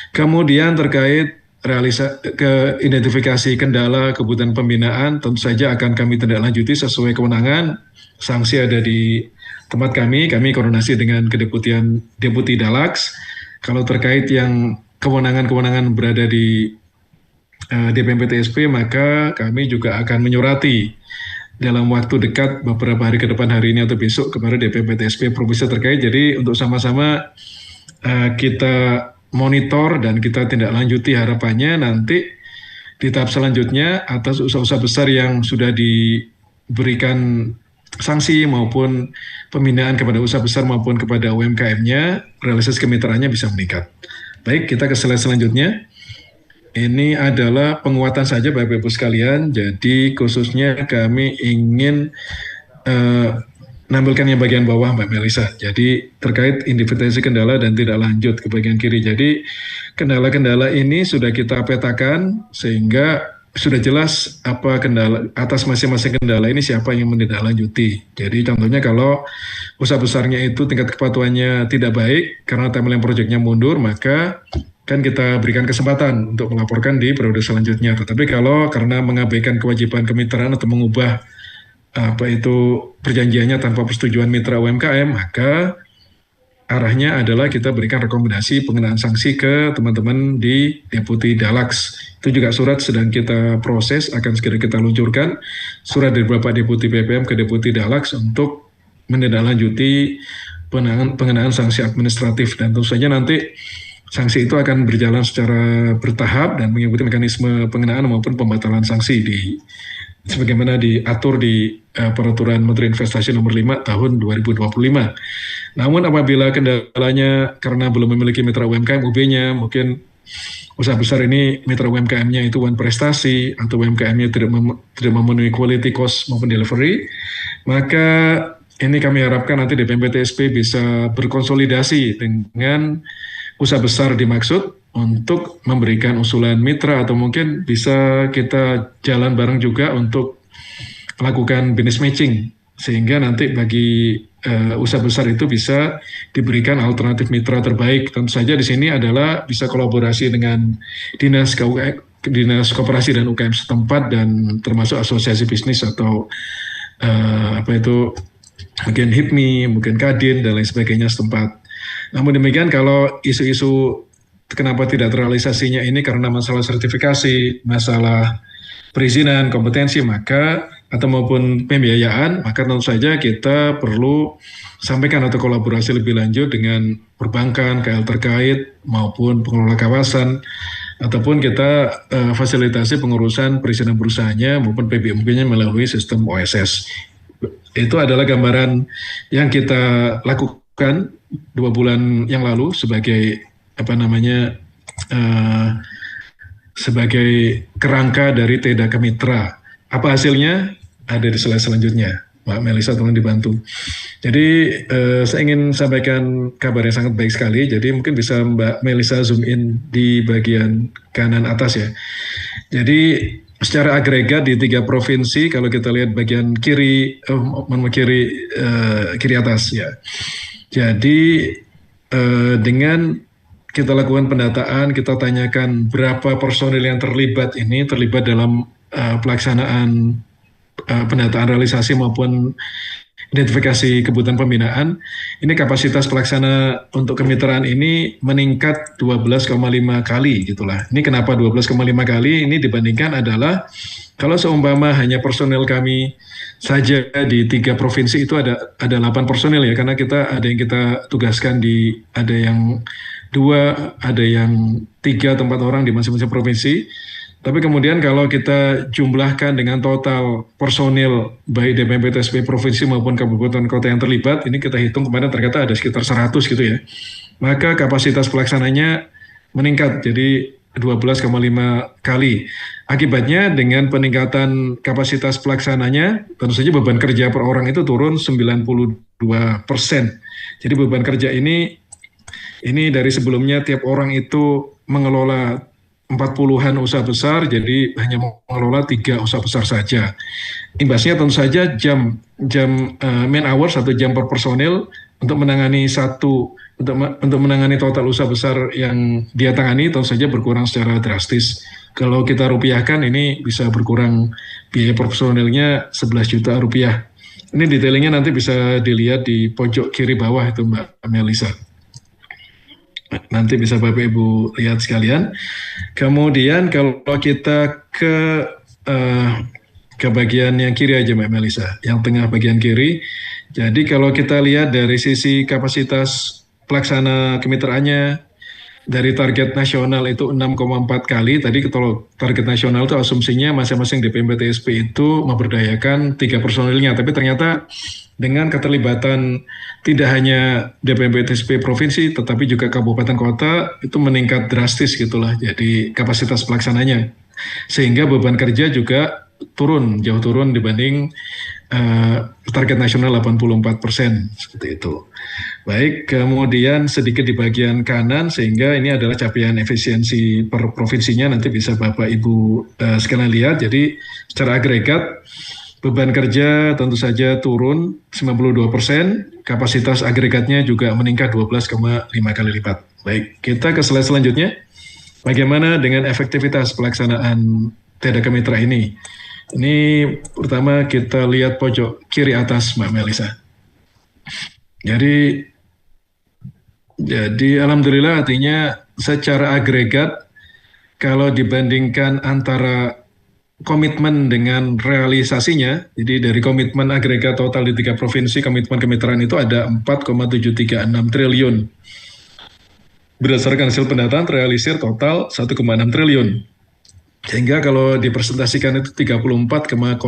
Kemudian terkait ke identifikasi kendala kebutuhan pembinaan, tentu saja akan kami tindak lanjuti sesuai kewenangan. Sanksi ada di tempat kami koordinasi dengan Kedeputian Deputi Dalax. Kalau terkait yang kewenangan-kewenangan berada di DPMP-TSP, maka kami juga akan menyurati dalam waktu dekat beberapa hari ke depan, hari ini atau besok, kepada DPMP-TSP provinsi terkait. Jadi untuk sama-sama kita monitor dan kita tindak lanjuti, harapannya nanti di tahap selanjutnya atas usaha-usaha besar yang sudah diberikan sanksi maupun pembinaan kepada usaha besar maupun kepada UMKM-nya, realisasi kemitraannya bisa meningkat. Baik, kita ke slide selanjutnya. Ini adalah penguatan saja Bapak Ibu sekalian, jadi khususnya kami ingin menampilkan yang bagian bawah Mbak Melisa. Jadi terkait identifikasi kendala dan tidak lanjut ke bagian kiri. Jadi kendala-kendala ini sudah kita petakan sehingga sudah jelas apa kendala, atas masing-masing kendala ini siapa yang menindaklanjuti. Jadi contohnya kalau usaha besarnya itu tingkat kepatuhannya tidak baik karena timeline proyeknya mundur, maka kan kita berikan kesempatan untuk melaporkan di periode selanjutnya. Tetapi kalau karena mengabaikan kewajiban kemitraan atau mengubah perjanjiannya tanpa persetujuan mitra UMKM, maka arahnya adalah kita berikan rekomendasi pengenaan sanksi ke teman-teman di Deputi Dalax. Itu juga surat sedang kita proses, akan segera kita luncurkan surat dari Bapak Deputi BPM ke Deputi Dalax untuk menindaklanjuti pengenaan sanksi administratif. Dan tentu saja nanti sanksi itu akan berjalan secara bertahap dan mengikuti mekanisme pengenaan maupun pembatalan sanksi sebagaimana diatur di Peraturan Menteri Investasi Nomor 5 Tahun 2025. Namun apabila kendalanya karena belum memiliki mitra UMKM UB-nya, mungkin usaha besar ini mitra UMKM-nya itu one prestasi atau UMKM-nya tidak memenuhi quality cost maupun delivery, maka ini kami harapkan nanti DPMP-TSP bisa berkonsolidasi dengan usaha besar dimaksud untuk memberikan usulan mitra, atau mungkin bisa kita jalan bareng juga untuk melakukan business matching sehingga nanti bagi usaha besar itu bisa diberikan alternatif mitra terbaik. Tentu saja di sini adalah bisa kolaborasi dengan Dinas Koperasi dan UKM setempat dan termasuk asosiasi bisnis atau mungkin HIPMI, mungkin Kadin dan lain sebagainya setempat. Namun demikian kalau isu-isu kenapa tidak terrealisasinya ini karena masalah sertifikasi, masalah perizinan, kompetensi, atau maupun pembiayaan, maka tentu saja kita perlu sampaikan atau kolaborasi lebih lanjut dengan perbankan, KL terkait, maupun pengelola kawasan, ataupun kita fasilitasi pengurusan perizinan perusahaannya maupun PBMK-nya melalui sistem OSS. Itu adalah gambaran yang kita lakukan 2 bulan yang lalu sebagai sebagai kerangka dari TDK Mitra. Apa hasilnya? Ada di slide selanjutnya. Mbak Melisa tolong dibantu. Jadi saya ingin sampaikan kabar yang sangat baik sekali. Jadi mungkin bisa Mbak Melisa zoom in di bagian kanan atas ya. Jadi secara agregat di 3 provinsi, kalau kita lihat bagian kiri atas ya. Jadi dengan kita lakukan pendataan, kita tanyakan berapa personil yang terlibat dalam pelaksanaan pendataan realisasi maupun identifikasi kebutuhan pembinaan. Ini kapasitas pelaksana untuk kemitraan ini meningkat 12,5 kali gitulah. Ini kenapa 12,5 kali? Ini dibandingkan adalah kalau seumpama hanya personel kami saja di 3 provinsi itu ada 8 personil ya, karena ada yang kita tugaskan ada yang 2, ada yang 3 tempat orang di masing-masing provinsi. Tapi kemudian kalau kita jumlahkan dengan total personil baik DPMP TSP provinsi maupun kabupaten kota yang terlibat, ini kita hitung kemarin ternyata ada sekitar 100 gitu ya. Maka kapasitas pelaksananya meningkat jadi 12,5 kali. Akibatnya dengan peningkatan kapasitas pelaksananya, tentu saja beban kerja per orang itu turun 92%. Jadi beban kerja ini dari sebelumnya tiap orang itu mengelola 40-an usaha besar, jadi hanya mengelola 3 usaha besar saja. Imbasnya tentu saja jam man hours atau jam per personil untuk menangani untuk menangani total usaha besar yang dia tangani tentu saja berkurang secara drastis. Kalau kita rupiahkan ini bisa berkurang biaya per personilnya 11 juta rupiah. Ini detailingnya nanti bisa dilihat di pojok kiri bawah itu Mbak Melisa. Nanti bisa Bapak Ibu lihat sekalian. Kemudian kalau kita ke bagian yang kiri aja Mbak Melisa, yang tengah bagian kiri. Jadi kalau kita lihat dari sisi kapasitas pelaksana kemitraannya, dari target nasional itu 6,4 kali. Tadi kalau target nasional itu asumsinya masing-masing DPMP TSP itu memberdayakan 3 personilnya. Tapi ternyata dengan keterlibatan tidak hanya DPMP TSP provinsi, tetapi juga kabupaten kota itu meningkat drastis gitulah. Jadi kapasitas pelaksananya, sehingga beban kerja juga jauh turun dibanding target nasional 84%, seperti itu. Baik, kemudian sedikit di bagian kanan, sehingga ini adalah capaian efisiensi per provinsinya, nanti bisa Bapak Ibu sekalian lihat. Jadi secara agregat, beban kerja tentu saja turun 92%, kapasitas agregatnya juga meningkat 12,5 kali lipat. Baik, kita ke slide selanjutnya. Bagaimana dengan efektivitas pelaksanaan TDK Mitra ini? Ini pertama kita lihat pojok kiri atas Mbak Melisa. Jadi alhamdulillah artinya secara agregat kalau dibandingkan antara komitmen dengan realisasinya, jadi dari komitmen agregat total di 3 provinsi, komitmen kemitraan itu ada 4,736 triliun. Berdasarkan hasil pendataan terrealisir total 1,6 triliun. Sehingga kalau dipresentasikan itu 34,09%.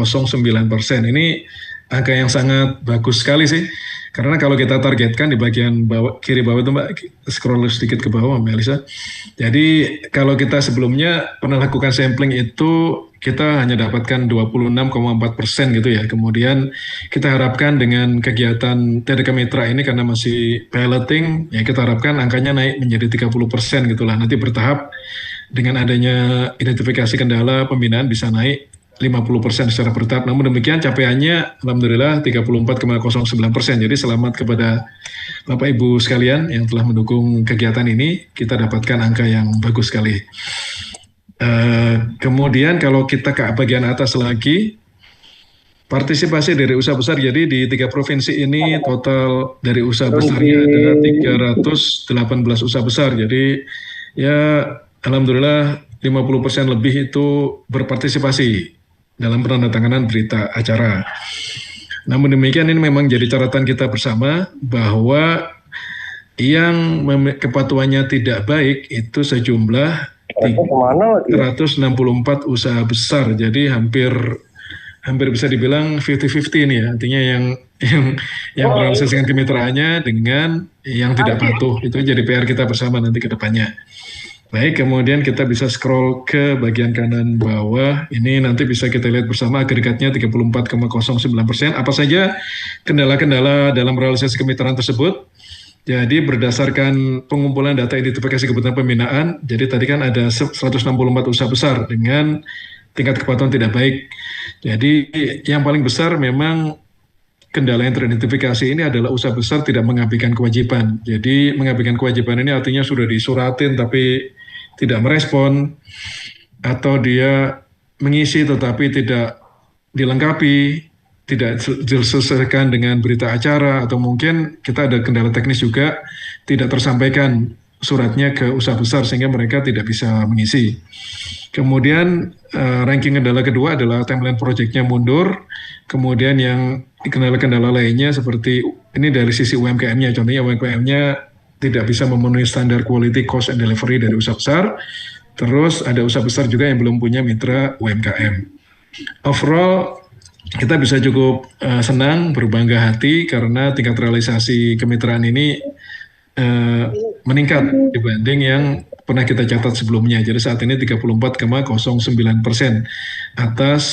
Ini angka yang sangat bagus sekali sih. Karena kalau kita targetkan di bagian kiri bawah itu Mbak, scroll sedikit ke bawah Mbak Elisa. Jadi kalau kita sebelumnya pernah lakukan sampling itu kita hanya dapatkan 26,4% gitu ya. Kemudian kita harapkan dengan kegiatan TDK Mitra ini karena masih piloting, ya kita harapkan angkanya naik menjadi 30% gitulah. Nanti bertahap dengan adanya identifikasi kendala pembinaan bisa naik 50% secara bertahap. Namun demikian capaiannya alhamdulillah 34,09%. Jadi selamat kepada Bapak Ibu sekalian yang telah mendukung kegiatan ini. Kita dapatkan angka yang bagus sekali. Kemudian kalau kita ke bagian atas lagi, partisipasi dari usaha besar. Jadi di 3 provinsi ini total dari usaha besarnya ada 318 usaha besar. Jadi ya alhamdulillah 50% lebih itu berpartisipasi dalam penandatanganan berita acara. Namun demikian ini memang jadi catatan kita bersama bahwa yang kepatuhannya tidak baik itu sejumlah 164 usaha besar. Jadi hampir bisa dibilang 50-50 ini ya. Artinya yang berasaskan kemitraannya dengan yang tidak patuh. Itu jadi PR kita bersama nanti ke depannya. Baik, kemudian kita bisa scroll ke bagian kanan bawah. Ini nanti bisa kita lihat bersama agregatnya 34,09%. Apa saja kendala-kendala dalam realisasi kemitraan tersebut? Jadi berdasarkan pengumpulan data identifikasi kebutuhan pembinaan, jadi tadi kan ada 164 usaha besar dengan tingkat kepatuhan tidak baik. Jadi yang paling besar memang kendala yang teridentifikasi ini adalah usaha besar tidak mengabaikan kewajiban. Jadi mengabaikan kewajiban ini artinya sudah disuratin tapi tidak merespon, atau dia mengisi tetapi tidak dilengkapi, tidak diselesaikan dengan berita acara, atau mungkin kita ada kendala teknis juga tidak tersampaikan suratnya ke usaha besar sehingga mereka tidak bisa mengisi. Kemudian ranking kendala kedua adalah timeline project-nya mundur. Kemudian yang kendala-kendala lainnya seperti ini dari sisi UMKM-nya, contohnya UMKM-nya tidak bisa memenuhi standar quality, cost, and delivery dari usaha besar. Terus ada usaha besar juga yang belum punya mitra UMKM. Overall kita bisa cukup senang, berbangga hati karena tingkat realisasi kemitraan ini meningkat dibanding yang pernah kita catat sebelumnya. Jadi saat ini 34,09% atas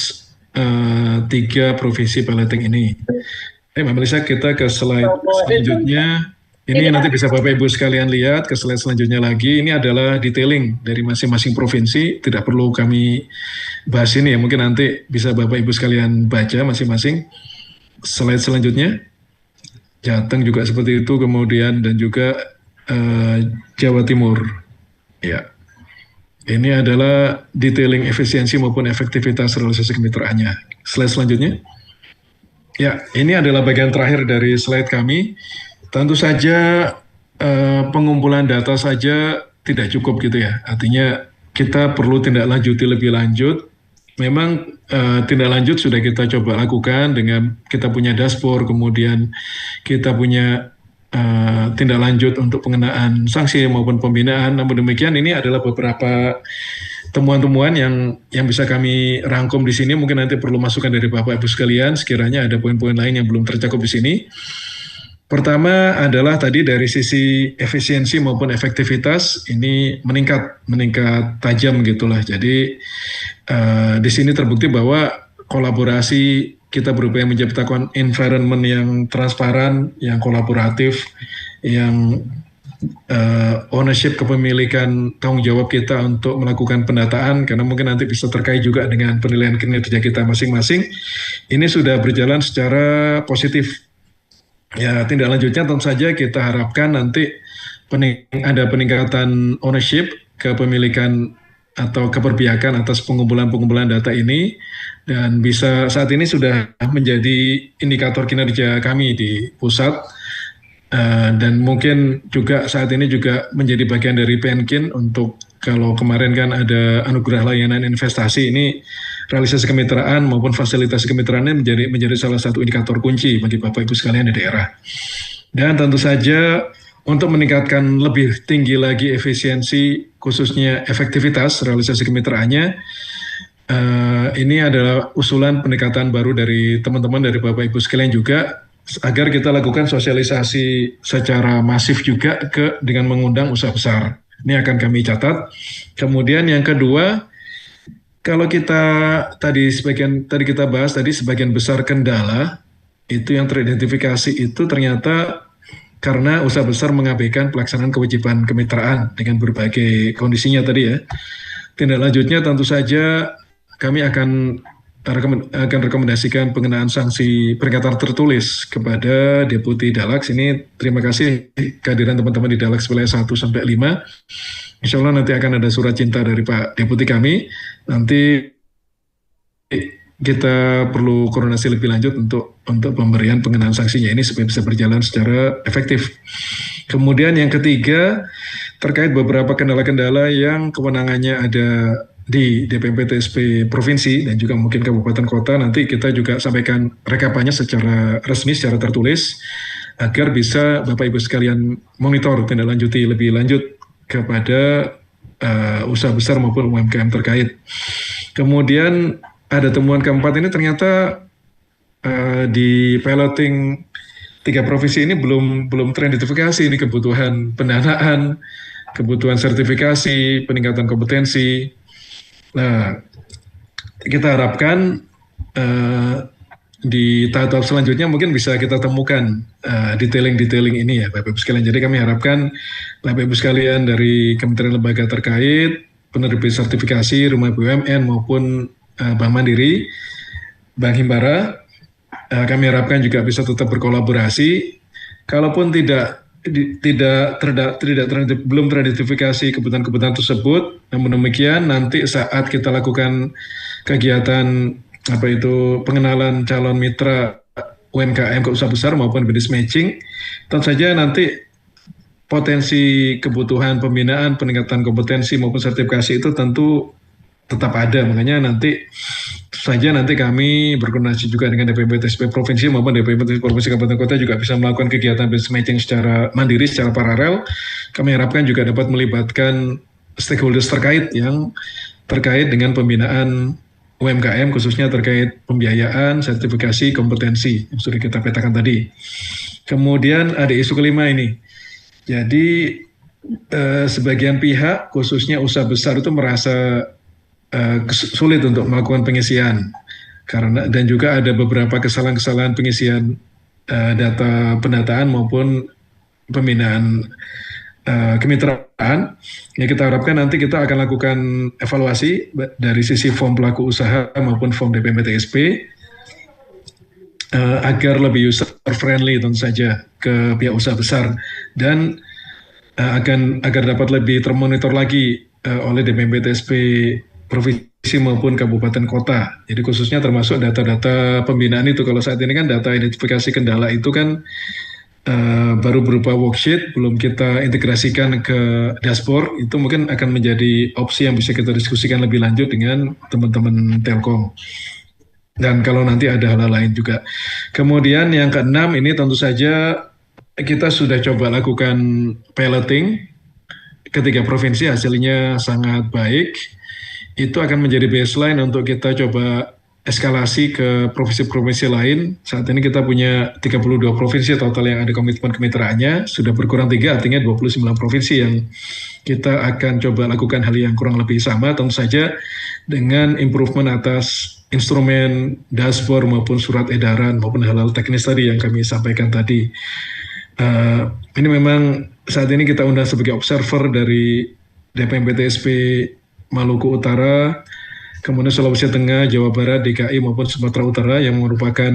3 provinsi piloting ini. Mbak Melisa, kita ke slide selanjutnya. Ini nanti bisa Bapak Ibu sekalian lihat ke slide selanjutnya lagi. Ini adalah detailing dari masing-masing provinsi. Tidak perlu kami bahas ini ya. Mungkin nanti bisa Bapak Ibu sekalian baca masing-masing. Slide selanjutnya. Jateng juga seperti itu. Kemudian dan juga Jawa Timur. Ya. Ini adalah detailing efisiensi maupun efektivitas realisasi kemitraannya. Slide selanjutnya. Ya, ini adalah bagian terakhir dari slide kami. Tentu saja pengumpulan data saja tidak cukup gitu ya. Artinya kita perlu tindak lanjuti lebih lanjut. Memang tindak lanjut sudah kita coba lakukan dengan kita punya dashboard, kemudian kita punya tindak lanjut untuk pengenaan sanksi maupun pembinaan. Namun demikian ini adalah beberapa temuan-temuan yang bisa kami rangkum di sini. Mungkin nanti perlu masukan dari Bapak Ibu sekalian sekiranya ada poin-poin lain yang belum tercakup di sini. Pertama adalah tadi dari sisi efisiensi maupun efektivitas ini meningkat tajam gitulah. Jadi di sini terbukti bahwa kolaborasi kita berupaya menciptakan environment yang transparan, yang kolaboratif, yang ownership kepemilikan tanggung jawab kita untuk melakukan pendataan, karena mungkin nanti bisa terkait juga dengan penilaian kinerja kita masing-masing. Ini sudah berjalan secara positif. Ya, tindak lanjutnya tentu saja kita harapkan nanti ada peningkatan ownership, kepemilikan atau keberpihakan atas pengumpulan data ini, dan bisa saat ini sudah menjadi indikator kinerja kami di pusat, dan mungkin juga saat ini juga menjadi bagian dari PNKIN untuk kalau kemarin kan ada anugerah layanan investasi, ini realisasi kemitraan maupun fasilitas kemitraannya menjadi salah satu indikator kunci bagi Bapak Ibu sekalian di daerah. Dan tentu saja untuk meningkatkan lebih tinggi lagi efisiensi khususnya efektivitas realisasi kemitraannya, ini adalah usulan pendekatan baru dari teman-teman dari Bapak Ibu sekalian juga agar kita lakukan sosialisasi secara masif juga dengan mengundang usaha besar. Ini akan kami catat. Kemudian yang kedua, kalau kita tadi kita bahas tadi sebagian besar kendala itu yang teridentifikasi itu ternyata karena usaha besar mengabaikan pelaksanaan kewajiban kemitraan dengan berbagai kondisinya tadi ya. Tindak lanjutnya tentu saja kami akan akan rekomendasikan pengenaan sanksi peringatan tertulis kepada Deputi Dalax. Ini terima kasih kehadiran teman-teman di Dalax wilayah 1 sampai 5. Insya Allah nanti akan ada surat cinta dari Pak Deputi kami. Nanti kita perlu koordinasi lebih lanjut untuk pemberian pengenaan sanksinya ini supaya bisa berjalan secara efektif. Kemudian yang ketiga, terkait beberapa kendala-kendala yang kewenangannya ada di DPMP TSP Provinsi dan juga mungkin Kabupaten Kota, nanti kita juga sampaikan rekapannya secara resmi, secara tertulis, agar bisa Bapak Ibu sekalian monitor tindak lanjuti lebih lanjut kepada usaha besar maupun UMKM terkait. Kemudian ada temuan keempat ini, ternyata di piloting 3 provinsi ini belum teridentifikasi ini kebutuhan pendanaan, kebutuhan sertifikasi, peningkatan kompetensi. Nah, kita harapkan di tahap selanjutnya mungkin bisa kita temukan detailing ini ya Bapak Ibu sekalian. Jadi kami harapkan Bapak Ibu sekalian dari kementerian lembaga terkait, penerbit sertifikasi, rumah BUMN maupun Bank Mandiri, Bank Himbara, kami harapkan juga bisa tetap berkolaborasi. Kalaupun belum teridentifikasi kebutuhan-kebutuhan tersebut, namun demikian nanti saat kita lakukan kegiatan pengenalan calon mitra UMKM ke usaha besar maupun business matching, tentu saja nanti potensi kebutuhan pembinaan, peningkatan kompetensi maupun sertifikasi itu tentu tetap ada. Makanya nanti kami berkoordinasi juga dengan DPMP TSP Provinsi maupun DPMP TSP Provinsi Kabupaten Kota juga bisa melakukan kegiatan business matching secara mandiri, secara paralel. Kami harapkan juga dapat melibatkan stakeholders terkait yang terkait dengan pembinaan UMKM, khususnya terkait pembiayaan, sertifikasi, kompetensi yang sudah kita petakan tadi. Kemudian ada isu kelima ini. Jadi sebagian pihak, khususnya usaha besar itu merasa sulit untuk melakukan pengisian dan juga ada beberapa kesalahan-kesalahan pengisian data pendataan maupun pembinaan kemitraan. Ya, kita harapkan nanti kita akan lakukan evaluasi dari sisi form pelaku usaha maupun form DPMP TSP agar lebih user friendly tentu saja ke pihak usaha besar dan agar dapat lebih termonitor lagi oleh DPMP TSP Provinsi maupun Kabupaten Kota. Jadi khususnya termasuk data-data pembinaan itu. Kalau saat ini kan data identifikasi kendala itu kan baru berupa worksheet, belum kita integrasikan ke dashboard. Itu mungkin akan menjadi opsi yang bisa kita diskusikan lebih lanjut dengan teman-teman Telkom. Dan kalau nanti ada hal lain juga. Kemudian yang keenam ini tentu saja kita sudah coba lakukan piloting ketiga provinsi, hasilnya sangat baik. Itu akan menjadi baseline untuk kita coba eskalasi ke provinsi-provinsi lain. Saat ini kita punya 32 provinsi total yang ada komitmen kemitraannya, sudah berkurang 3, artinya 29 provinsi yang kita akan coba lakukan hal yang kurang lebih sama, tentu saja dengan improvement atas instrumen dashboard maupun surat edaran maupun hal-hal teknis tadi yang kami sampaikan tadi. Ini memang saat ini kita undang sebagai observer dari DPMP TSP Maluku Utara, kemudian Sulawesi Tengah, Jawa Barat, DKI maupun Sumatera Utara yang merupakan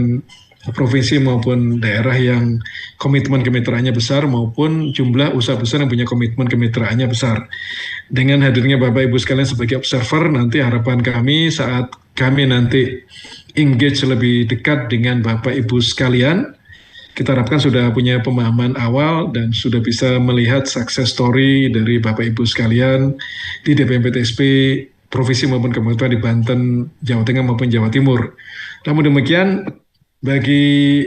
provinsi maupun daerah yang komitmen kemitraannya besar maupun jumlah usaha besar yang punya komitmen kemitraannya besar. Dengan hadirnya Bapak Ibu sekalian sebagai observer, nanti harapan kami saat kami nanti engage lebih dekat dengan Bapak Ibu sekalian, kita harapkan sudah punya pemahaman awal dan sudah bisa melihat success story dari Bapak Ibu sekalian di DPMP TSP Provinsi maupun Kabupaten di Banten, Jawa Tengah maupun Jawa Timur. Namun demikian, bagi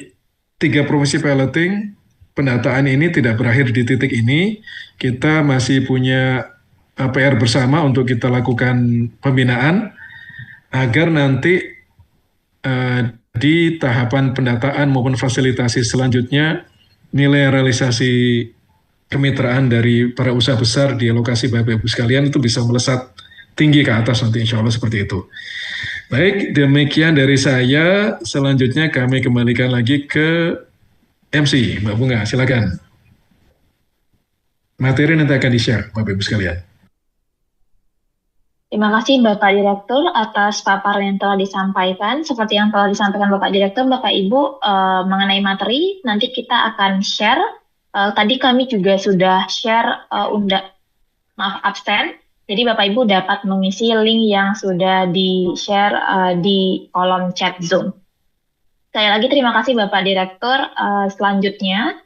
3 provinsi piloting, pendataan ini tidak berakhir di titik ini. Kita masih punya PR bersama untuk kita lakukan pembinaan agar nanti di tahapan pendataan maupun fasilitasi selanjutnya nilai realisasi kemitraan dari para usaha besar di lokasi Bapak Ibu sekalian itu bisa melesat tinggi ke atas nanti, insya Allah seperti itu. Baik, demikian dari saya. Selanjutnya kami kembalikan lagi ke MC, Mbak Bunga, silakan. Materi nanti akan di-share Bapak Ibu sekalian. Terima kasih Bapak Direktur atas paparan yang telah disampaikan. Seperti yang telah disampaikan Bapak Direktur, Bapak Ibu mengenai materi, nanti kita akan share. Tadi kami juga sudah share absen. Jadi Bapak Ibu dapat mengisi link yang sudah di-share di kolom chat Zoom. Sekali lagi terima kasih Bapak Direktur. Selanjutnya,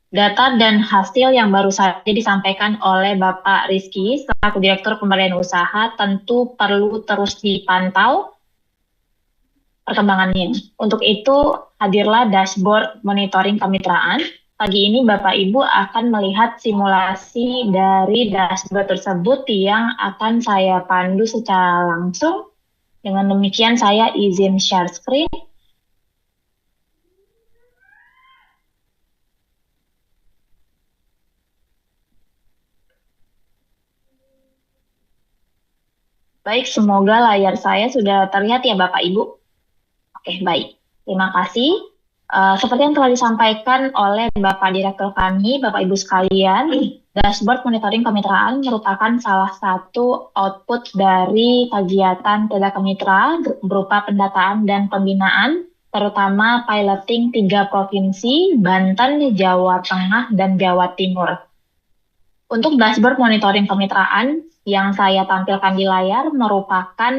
data dan hasil yang baru saja disampaikan oleh Bapak Rizky selaku Direktur Pemberdayaan Usaha tentu perlu terus dipantau perkembangannya. Untuk itu hadirlah dashboard monitoring kemitraan. Pagi ini Bapak Ibu akan melihat simulasi dari dashboard tersebut yang akan saya pandu secara langsung. Dengan demikian saya izin share screen. Baik, semoga layar saya sudah terlihat ya Bapak Ibu. Oke, baik. Terima kasih. Seperti yang telah disampaikan oleh Bapak Direktur kami, Bapak Ibu sekalian, dashboard monitoring kemitraan merupakan salah satu output dari kegiatan Telekom Mitra berupa pendataan dan pembinaan, terutama piloting 3 provinsi, Banten, Jawa Tengah, dan Jawa Timur. Untuk dashboard monitoring kemitraan yang saya tampilkan di layar merupakan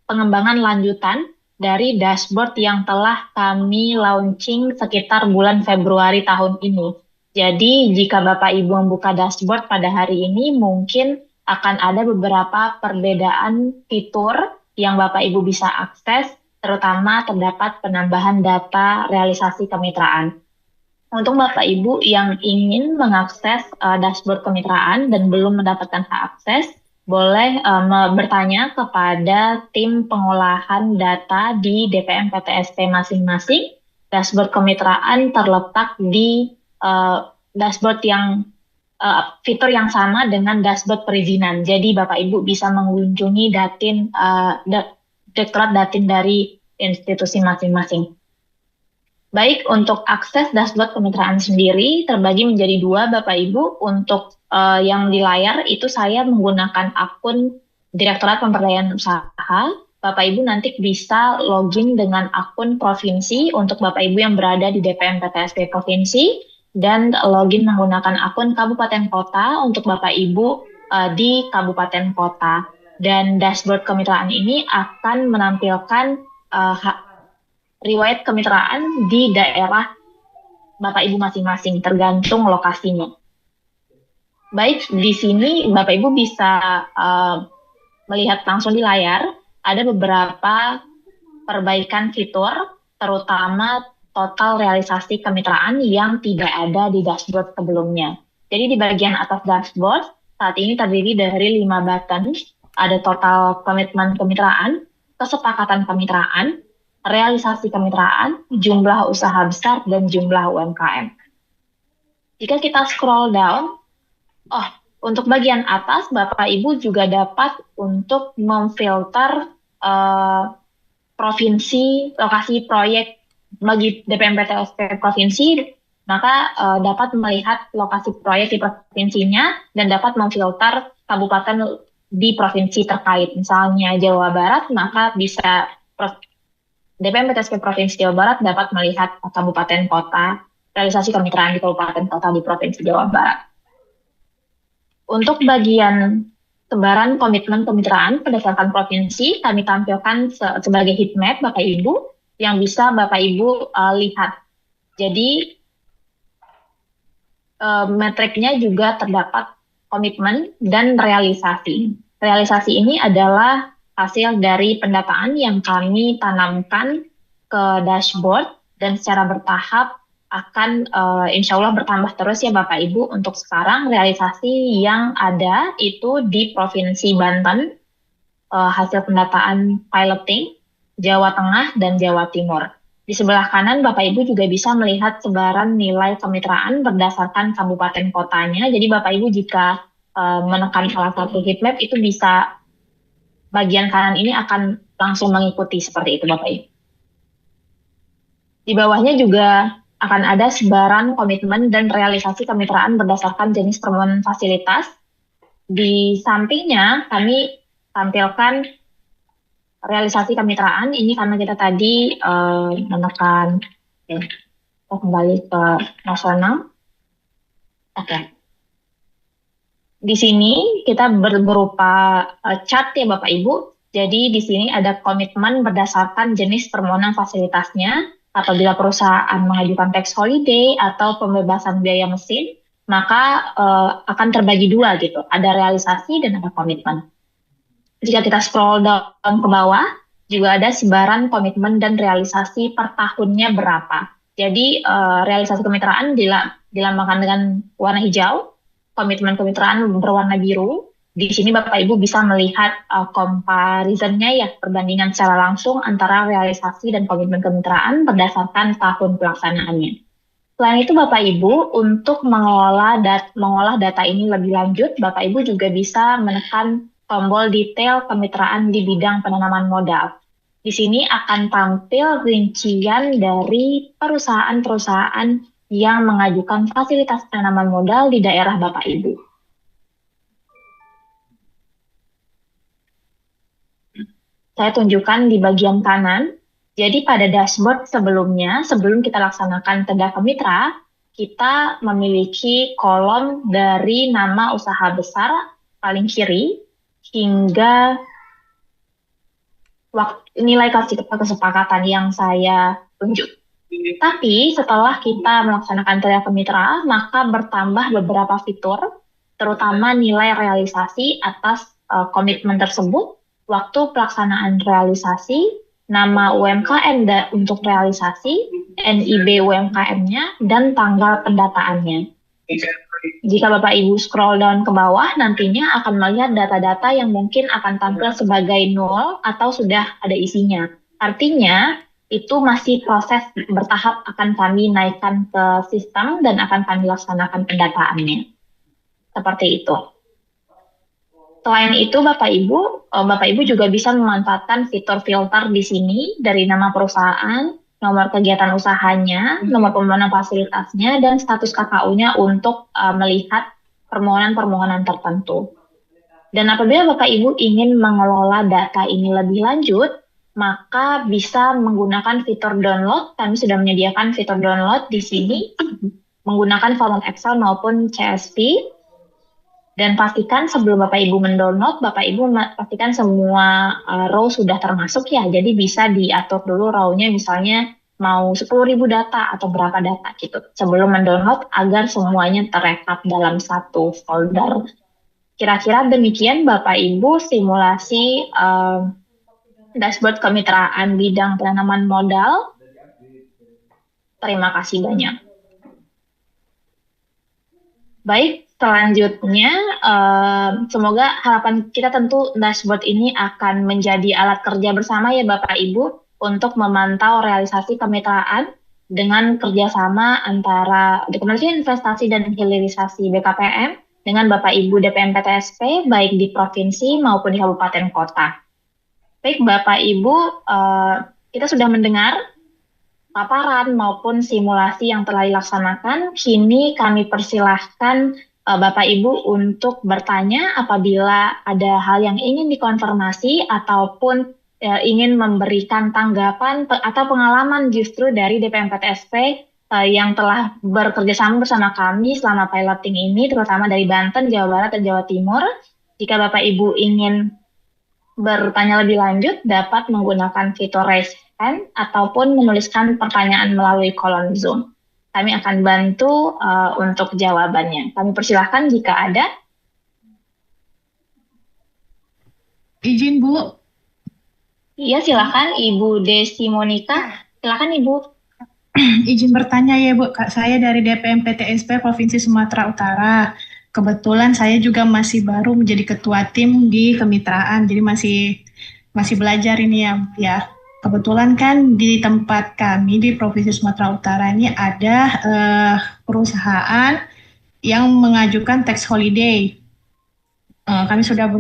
pengembangan lanjutan dari dashboard yang telah kami launching sekitar bulan Februari tahun ini. Jadi jika Bapak Ibu membuka dashboard pada hari ini, mungkin akan ada beberapa perbedaan fitur yang Bapak Ibu bisa akses, terutama terdapat penambahan data realisasi kemitraan. Untuk Bapak Ibu yang ingin mengakses dashboard kemitraan dan belum mendapatkan hak akses, boleh bertanya kepada tim pengolahan data di DPM PTSP masing-masing. Dashboard kemitraan terletak di dashboard yang fitur yang sama dengan dashboard perizinan. Jadi Bapak Ibu bisa mengunjungi Direktorat Datin dari institusi masing-masing. Baik, untuk akses dashboard kemitraan sendiri terbagi menjadi 2 Bapak Ibu. Untuk yang di layar itu saya menggunakan akun Direktorat Pemberdayaan Usaha. Bapak Ibu nanti bisa login dengan akun provinsi untuk Bapak Ibu yang berada di DPM PTSP provinsi, dan login menggunakan akun kabupaten kota untuk Bapak Ibu di kabupaten kota. Dan dashboard kemitraan ini akan menampilkan riwayat kemitraan di daerah Bapak Ibu masing-masing, tergantung lokasinya. Baik, di sini Bapak Ibu bisa melihat langsung di layar, ada beberapa perbaikan fitur, terutama total realisasi kemitraan yang tidak ada di dashboard sebelumnya. Jadi di bagian atas dashboard, saat ini terdiri dari 5 button, ada total komitmen kemitraan, kesepakatan kemitraan, realisasi kemitraan, jumlah usaha besar, dan jumlah UMKM. Jika kita scroll down, untuk bagian atas, Bapak Ibu juga dapat untuk memfilter provinsi, lokasi proyek bagi DPM PTSP provinsi, maka dapat melihat lokasi proyek di provinsinya dan dapat memfilter kabupaten di provinsi terkait. Misalnya Jawa Barat, maka bisa DPM PTSP Provinsi Jawa Barat dapat melihat kabupaten kota, realisasi kemitraan di kabupaten kota di Provinsi Jawa Barat. Untuk bagian sebaran komitmen kemitraan berdasarkan provinsi, kami tampilkan sebagai heat map Bapak Ibu yang bisa Bapak Ibu lihat. Jadi metriknya juga terdapat komitmen dan realisasi. Realisasi ini adalah hasil dari pendataan yang kami tanamkan ke dashboard dan secara bertahap akan insya Allah bertambah terus ya Bapak Ibu. Untuk sekarang realisasi yang ada itu di Provinsi Banten, hasil pendataan piloting, Jawa Tengah, dan Jawa Timur. Di sebelah kanan Bapak Ibu juga bisa melihat sebaran nilai kemitraan berdasarkan kabupaten kotanya. Jadi Bapak Ibu jika menekan salah satu heat map itu bisa bagian kanan ini akan langsung mengikuti seperti itu Bapak Ibu. Di bawahnya juga akan ada sebaran komitmen dan realisasi kemitraan berdasarkan jenis permohonan fasilitas Di sampingnya kami tampilkan realisasi kemitraan ini karena kita tadi menekan, kita kembali ke nasional. Oke. Di sini kita berupa chart ya Bapak Ibu. Jadi di sini ada komitmen berdasarkan jenis permohonan fasilitasnya. Apabila perusahaan mengajukan tax holiday atau pembebasan biaya mesin, maka akan terbagi dua gitu. Ada realisasi dan ada komitmen. Jika kita scroll down ke bawah, juga ada sebaran komitmen dan realisasi per tahunnya berapa. Jadi realisasi kemitraan dilambangkan dengan warna hijau, komitmen kemitraan berwarna biru. Di sini Bapak Ibu bisa melihat comparison-nya ya, perbandingan secara langsung antara realisasi dan komitmen kemitraan berdasarkan tahun pelaksanaannya. Selain itu Bapak Ibu, untuk mengolah data ini lebih lanjut, Bapak Ibu juga bisa menekan tombol detail kemitraan di bidang penanaman modal. Di sini akan tampil rincian dari perusahaan-perusahaan yang mengajukan fasilitas penanaman modal di daerah Bapak Ibu. Saya tunjukkan di bagian kanan. Jadi pada dashboard sebelumnya, sebelum kita laksanakan tegak kemitra, kita memiliki kolom dari nama usaha besar paling kiri hingga nilai kesepakatan yang saya tunjuk. Tapi setelah kita melaksanakan tegak kemitra, maka bertambah beberapa fitur, terutama nilai realisasi atas komitmen tersebut, waktu pelaksanaan realisasi, nama UMKM untuk realisasi, NIB UMKM-nya, dan tanggal pendataannya. Jika Bapak Ibu scroll down ke bawah, nantinya akan melihat data-data yang mungkin akan tampil sebagai nol atau sudah ada isinya. Artinya, itu masih proses bertahap akan kami naikkan ke sistem dan akan kami laksanakan pendataannya. Seperti itu. Selain itu, Bapak Ibu juga bisa memanfaatkan fitur filter di sini dari nama perusahaan, nomor kegiatan usahanya, nomor permohonan fasilitasnya, dan status KKU-nya untuk melihat permohonan-permohonan tertentu. Dan apabila Bapak Ibu ingin mengelola data ini lebih lanjut, maka bisa menggunakan fitur download. Kami sudah menyediakan fitur download di sini, menggunakan format Excel maupun CSV. Dan pastikan sebelum Bapak Ibu mendownload, Bapak Ibu pastikan semua row sudah termasuk ya. Jadi bisa diatur dulu row-nya misalnya mau 10.000 data atau berapa data gitu. Sebelum mendownload agar semuanya terekap dalam satu folder. Kira-kira demikian Bapak Ibu simulasi dashboard kemitraan bidang penanaman modal. Terima kasih banyak. Baik. Selanjutnya, semoga harapan kita tentu dashboard ini akan menjadi alat kerja bersama ya Bapak Ibu untuk memantau realisasi kemitraan dengan kerjasama antara Kementerian Investasi dan Hilirisasi BKPM dengan Bapak Ibu DPM PTSP baik di provinsi maupun di kabupaten kota. Baik Bapak Ibu, kita sudah mendengar paparan maupun simulasi yang telah dilaksanakan. Kini kami persilahkan Bapak Ibu untuk bertanya apabila ada hal yang ingin dikonfirmasi ataupun ingin memberikan tanggapan atau pengalaman justru dari DPM PTSP yang telah bekerja sama bersama kami selama piloting ini, terutama dari Banten, Jawa Barat, dan Jawa Timur. Jika Bapak Ibu ingin bertanya lebih lanjut, dapat menggunakan fitur raise hand ataupun menuliskan pertanyaan melalui kolom Zoom. Kami akan bantu untuk jawabannya. Kami persilahkan jika ada. Izin, Bu. Iya, silakan Ibu Desi Monika. Silakan Ibu. Izin bertanya ya, Bu. Saya dari DPM PTSP Provinsi Sumatera Utara. Kebetulan saya juga masih baru menjadi ketua tim di kemitraan, jadi masih belajar ini ya. Kebetulan kan di tempat kami di Provinsi Sumatera Utara ini ada perusahaan yang mengajukan tax holiday. Kami sudah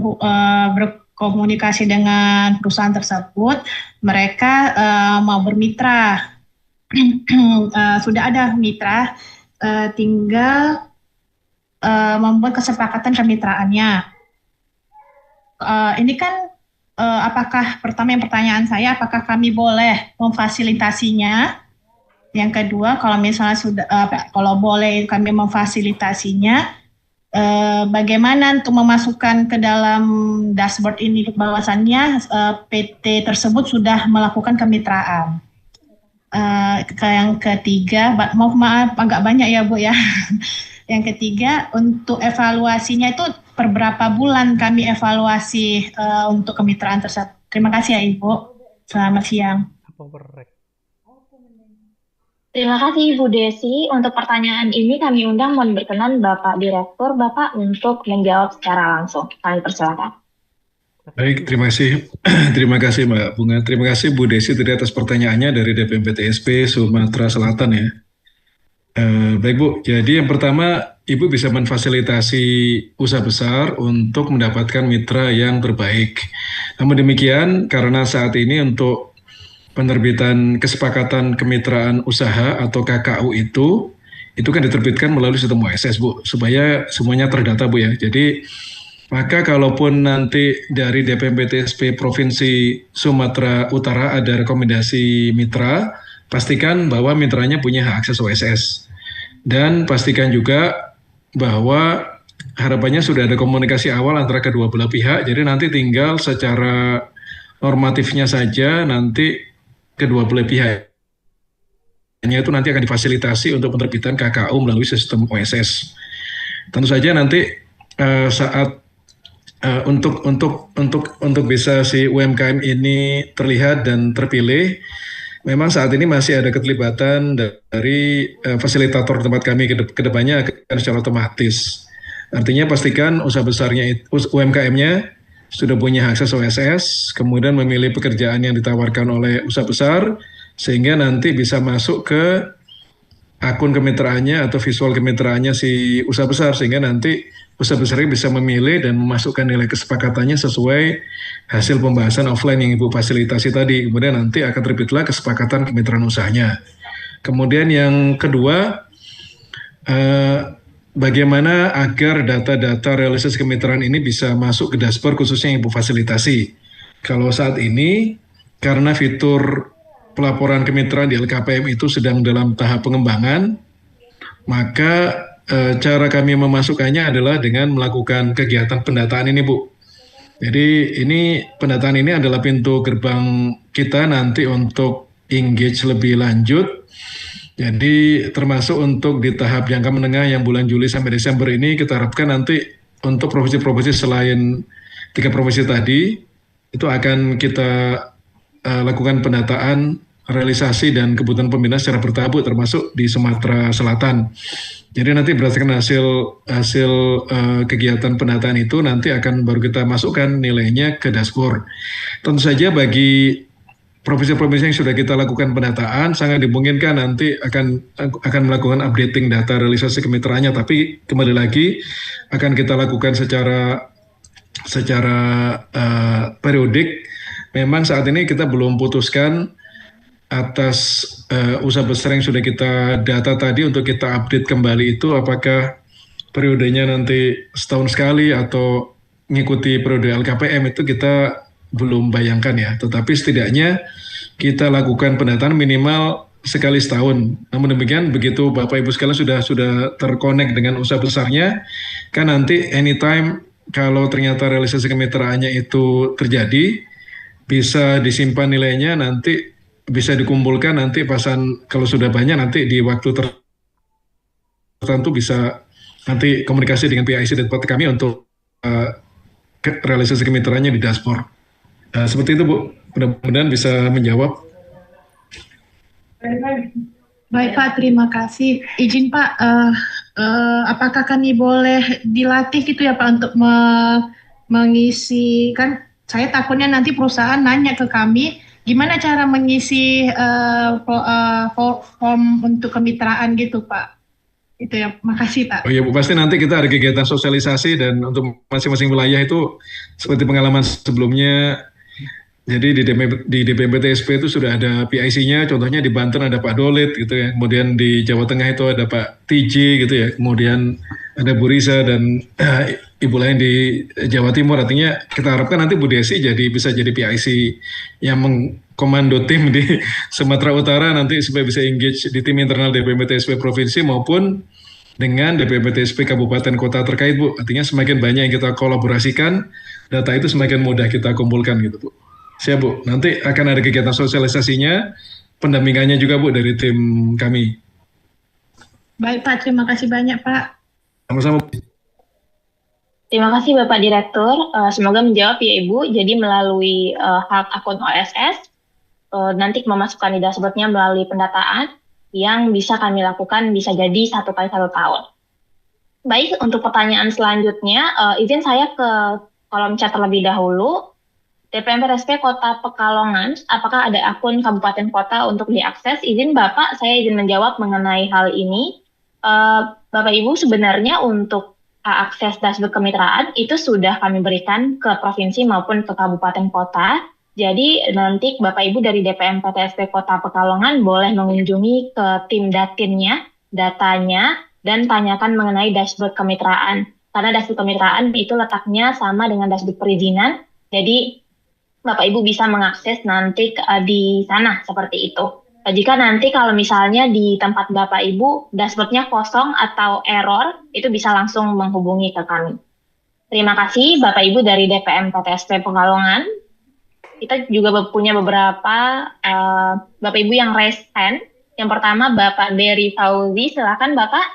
berkomunikasi dengan perusahaan tersebut. Mereka mau bermitra. Sudah ada mitra, tinggal membuat kesepakatan kemitraannya. ini kan apakah pertanyaan saya, apakah kami boleh memfasilitasinya? Yang kedua, kalau misalnya kalau boleh kami memfasilitasinya, bagaimana untuk memasukkan ke dalam dashboard ini bahwasannya PT tersebut sudah melakukan kemitraan. Yang ketiga, maaf agak banyak ya Bu ya. Yang ketiga, untuk evaluasinya itu per berapa bulan kami evaluasi untuk kemitraan tersebut. Terima kasih ya Ibu. Selamat siang. Terima kasih Ibu Desi. Untuk pertanyaan ini kami undang mohon berkenan Bapak Direktur, Bapak untuk menjawab secara langsung. Kami persilakan. Baik, terima kasih. Terima kasih Mbak Bunga. Terima kasih Bu Desi tadi atas pertanyaannya dari DPMPTSP Sumatera Selatan ya. Baik Bu, jadi yang pertama Ibu bisa memfasilitasi usaha besar untuk mendapatkan mitra yang terbaik. Namun demikian, karena saat ini untuk penerbitan kesepakatan kemitraan usaha atau KKU itu kan diterbitkan melalui sistem OSS Bu, supaya semuanya terdata Bu ya. Jadi maka kalaupun nanti dari DPMPTSP Provinsi Sumatera Utara ada rekomendasi mitra, pastikan bahwa mitranya punya hak akses OSS. Dan pastikan juga bahwa harapannya sudah ada komunikasi awal antara kedua belah pihak, jadi nanti tinggal secara normatifnya saja nanti kedua belah pihaknya itu nanti akan difasilitasi untuk penerbitan KKU melalui sistem OSS. Tentu saja nanti saat untuk bisa si UMKM ini terlihat dan terpilih, memang saat ini masih ada keterlibatan dari fasilitator tempat kami ke depannya akan secara otomatis. Artinya pastikan usaha besarnya UMKM-nya sudah punya akses OSS, kemudian memilih pekerjaan yang ditawarkan oleh usaha besar, sehingga nanti bisa masuk ke akun kemitraannya atau visual kemitraannya si usaha besar, sehingga nanti usaha besarnya bisa memilih dan memasukkan nilai kesepakatannya sesuai hasil pembahasan offline yang Ibu fasilitasi tadi. Kemudian nanti akan terbitlah kesepakatan kemitraan usahanya. Kemudian yang kedua, bagaimana agar data-data realisasi kemitraan ini bisa masuk ke dashboard khususnya yang Ibu fasilitasi. Kalau saat ini, karena fitur pelaporan kemitraan di LKPM itu sedang dalam tahap pengembangan, maka cara kami memasukkannya adalah dengan melakukan kegiatan pendataan ini Bu. Jadi ini pendataan ini adalah pintu gerbang kita nanti untuk engage lebih lanjut. Jadi termasuk untuk di tahap jangka menengah yang bulan Juli sampai Desember ini kita harapkan nanti untuk provinsi-provinsi selain 3 provinsi tadi itu akan kita lakukan pendataan, realisasi dan kebutuhan pembinaan secara bertahap termasuk di Sumatera Selatan. Jadi nanti berdasarkan hasil kegiatan pendataan itu nanti akan baru kita masukkan nilainya ke dashboard. Tentu saja bagi provinsi-provinsi yang sudah kita lakukan pendataan sangat dimungkinkan nanti akan melakukan updating data realisasi kemitraannya, tapi kembali lagi akan kita lakukan secara periodik. Memang saat ini kita belum putuskan atas usaha besar yang sudah kita data tadi untuk kita update kembali itu apakah periodenya nanti setahun sekali atau mengikuti periode LKPM, itu kita belum bayangkan ya, tetapi setidaknya kita lakukan pendataan minimal sekali setahun. Namun demikian begitu Bapak Ibu sekalian sudah terkonek dengan usaha besarnya, kan nanti anytime kalau ternyata realisasi kemitraannya itu terjadi, bisa disimpan nilainya, nanti bisa dikumpulkan nanti kalau sudah banyak nanti di waktu tertentu bisa nanti komunikasi dengan PIC dan PT kami untuk realisasi kemitraannya di dashboard. Seperti itu Bu, mudah-mudahan bisa menjawab. Baik Pak, terima kasih. Izin Pak, apakah kami boleh dilatih gitu ya Pak untuk mengisi, kan saya takutnya nanti perusahaan nanya ke kami, gimana cara mengisi form untuk kemitraan gitu Pak. Itu ya, makasih Pak. Oh iya Bu, pasti nanti kita ada kegiatan sosialisasi dan untuk masing-masing wilayah itu seperti pengalaman sebelumnya. Jadi di DPMPTSP itu sudah ada PIC-nya, contohnya di Banten ada Pak Dolit gitu ya, kemudian di Jawa Tengah itu ada Pak TJ gitu ya, kemudian ada Bu Risa dan ibu lain di Jawa Timur. Artinya kita harapkan nanti Bu Desi bisa jadi PIC yang mengkomando tim di Sumatera Utara nanti supaya bisa engage di tim internal DPMPTSP Provinsi maupun dengan DPMPTSP Kabupaten Kota terkait, Bu. Artinya semakin banyak yang kita kolaborasikan, data itu semakin mudah kita kumpulkan gitu, Bu. Siap, Bu. Nanti akan ada kegiatan sosialisasinya, pendampingannya juga, Bu, dari tim kami. Baik, Pak. Terima kasih banyak, Pak. Sama-sama. Terima kasih Bapak Direktur, semoga menjawab ya Ibu. Jadi melalui hak akun OSS, nanti memasukkan di dashboardnya melalui pendataan yang bisa kami lakukan bisa jadi 1 kali 1 tahun. Baik, untuk pertanyaan selanjutnya, izin saya ke kolom chat terlebih dahulu. DPMPTSP Kota Pekalongan, apakah ada akun kabupaten kota untuk diakses? Izin Bapak, saya izin menjawab mengenai hal ini. Bapak Ibu, sebenarnya untuk akses dashboard kemitraan itu sudah kami berikan ke provinsi maupun ke kabupaten kota. Jadi nanti Bapak Ibu dari DPMPTSP Kota Pekalongan boleh mengunjungi ke tim datinnya, datanya, dan tanyakan mengenai dashboard kemitraan. Karena dashboard kemitraan itu letaknya sama dengan dashboard perizinan. Jadi Bapak Ibu bisa mengakses nanti di sana seperti itu. Jika nanti kalau misalnya di tempat Bapak Ibu dashboardnya kosong atau error, itu bisa langsung menghubungi ke kami. Terima kasih Bapak Ibu dari DPMPTSP Pekalongan. Kita juga punya beberapa Bapak Ibu yang raise hand. Yang pertama Bapak Dery Fauzi, silakan Bapak.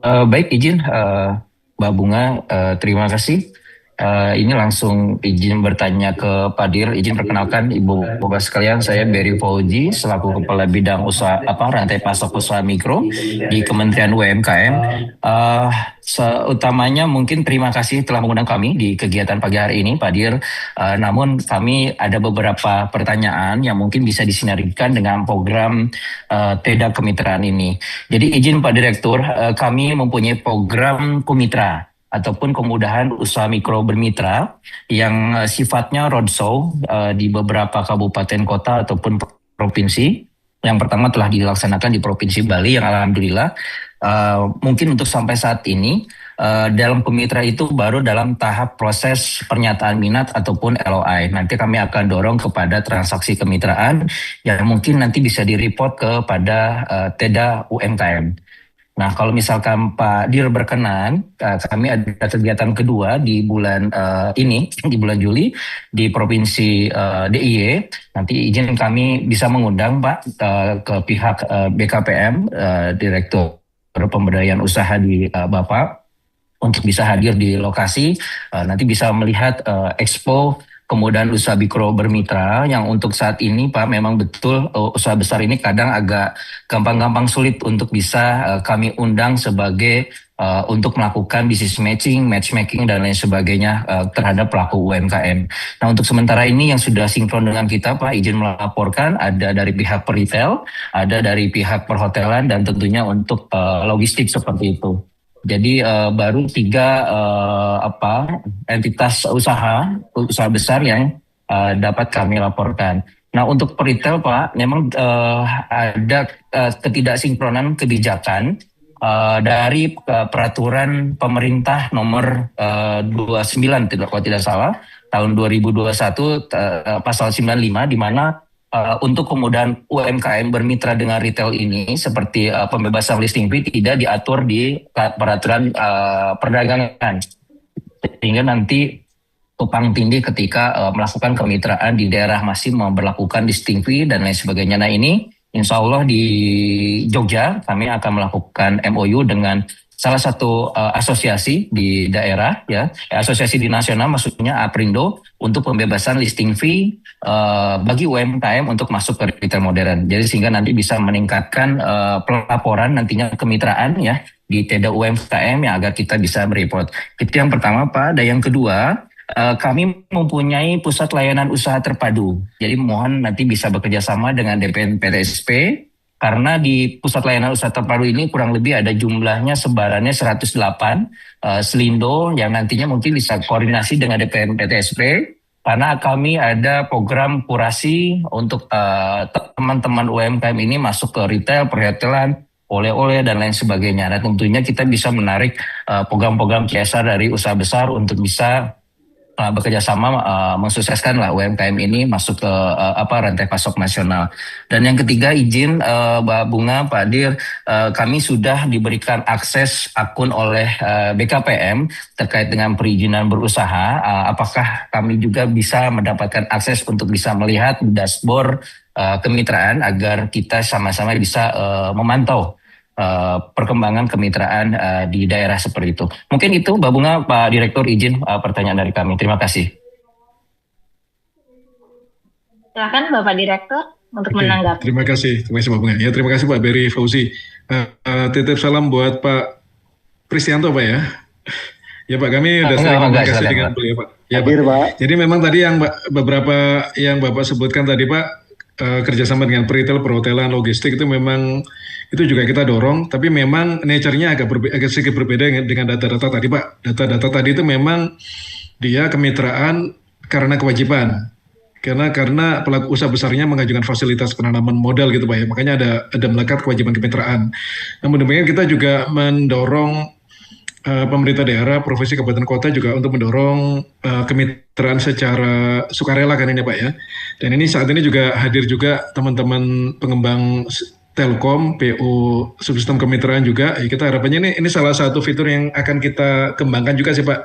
Baik, izin Mbak Bunga, terima kasih. Ini langsung izin bertanya ke Pak Dir. Izin perkenalkan Ibu Bapak sekalian, saya Dery Fauzi selaku Kepala Bidang Usaha Rantai Pasok Usaha Mikro di Kementerian UMKM. Seutamanya mungkin terima kasih telah mengundang kami di kegiatan pagi hari ini, Pak Dir. Namun kami ada beberapa pertanyaan yang mungkin bisa disinergikan dengan program TEDA kemitraan ini. Jadi izin Pak Direktur, kami mempunyai program Komitra ataupun kemudahan usaha mikro bermitra yang sifatnya roadshow di beberapa kabupaten kota ataupun provinsi. Yang pertama telah dilaksanakan di Provinsi Bali yang alhamdulillah mungkin untuk sampai saat ini dalam Komitra itu baru dalam tahap proses pernyataan minat ataupun LOI. Nanti kami akan dorong kepada transaksi kemitraan yang mungkin nanti bisa direport kepada TEDA UMKM. Nah, kalau misalkan Pak Dir berkenan, kami ada kegiatan kedua di bulan ini, di bulan Juli, di Provinsi DIY. Nanti izin kami bisa mengundang Pak ke pihak BKPM, Direktur Pemberdayaan Usaha di Bapak, untuk bisa hadir di lokasi, nanti bisa melihat expo kemudian usaha mikro bermitra yang untuk saat ini Pak memang betul usaha besar ini kadang agak gampang-gampang sulit untuk bisa kami undang sebagai untuk melakukan business matchmaking dan lain sebagainya terhadap pelaku UMKM. Nah, untuk sementara ini yang sudah sinkron dengan kita Pak, izin melaporkan ada dari pihak retail, ada dari pihak perhotelan dan tentunya untuk logistik seperti itu. Jadi baru 3 entitas usaha besar yang dapat kami laporkan. Nah, untuk retail Pak, memang ada ketidaksinkronan kebijakan dari peraturan pemerintah nomor 29 kalau tidak salah tahun 2021 pasal 95 di mana untuk kemudahan UMKM bermitra dengan retail ini seperti pembebasan listing fee tidak diatur di peraturan perdagangan, sehingga nanti tumpang tindih ketika melakukan kemitraan di daerah masih memberlakukan listing fee dan lain sebagainya. Nah, ini insya Allah di Jogja kami akan melakukan MOU dengan salah satu asosiasi di daerah, ya, asosiasi di nasional maksudnya Aprindo, untuk pembebasan listing fee bagi UMKM untuk masuk ke retail modern. Jadi sehingga nanti bisa meningkatkan pelaporan nantinya kemitraan ya di TEDA UMKM yang agar kita bisa mereport. Itu yang pertama Pak. Dan yang kedua, kami mempunyai pusat layanan usaha terpadu. Jadi mohon nanti bisa bekerja sama dengan DPMPTSP. Karena di pusat layanan usaha terpadu ini kurang lebih ada jumlahnya sebarannya 108 selindo yang nantinya mungkin bisa koordinasi dengan DPMPTSP karena kami ada program kurasi untuk teman-teman UMKM ini masuk ke retail, perhotelan, oleh-oleh dan lain sebagainya. Dan tentunya kita bisa menarik program-program CSR dari usaha besar untuk bisa bekerja sama mensukseskan lah UMKM ini masuk ke rantai pasok nasional. Dan yang ketiga, izin Mbak Bunga, Pak Dir, kami sudah diberikan akses akun oleh BKPM terkait dengan perizinan berusaha. Apakah kami juga bisa mendapatkan akses untuk bisa melihat dashboard kemitraan agar kita sama-sama bisa memantau perkembangan kemitraan di daerah seperti itu. Mungkin itu Mbak Bunga, Pak Direktur, izin pertanyaan dari kami. Terima kasih. Silakan Bapak Direktur untuk menanggapi. Terima kasih Mbak Bunga. Ya, terima kasih Pak Beri Fauzi. Titip salam buat Pak Pristianto Pak ya. Ya Pak, kami sudah sering komunikasi dengan beliau Pak. Ya Pak. Jadi memang tadi yang beberapa yang Bapak sebutkan tadi Pak, kerjasama dengan retail, perhotelan, logistik itu memang itu juga kita dorong, tapi memang nature-nya agak sedikit berbeda dengan data-data tadi Pak. Data-data tadi itu memang dia kemitraan karena kewajiban, karena pelaku usaha besarnya mengajukan fasilitas penanaman modal gitu Pak ya, makanya ada melekat kewajiban kemitraan. Namun demikian kita juga mendorong pemerintah daerah, provinsi, kabupaten, kota juga untuk mendorong kemitraan secara sukarela kan ini Pak ya. Dan ini saat ini juga hadir juga teman-teman pengembang Telkom, PO subsistem kemitraan juga. Ya, kita harapannya ini salah satu fitur yang akan kita kembangkan juga sih Pak.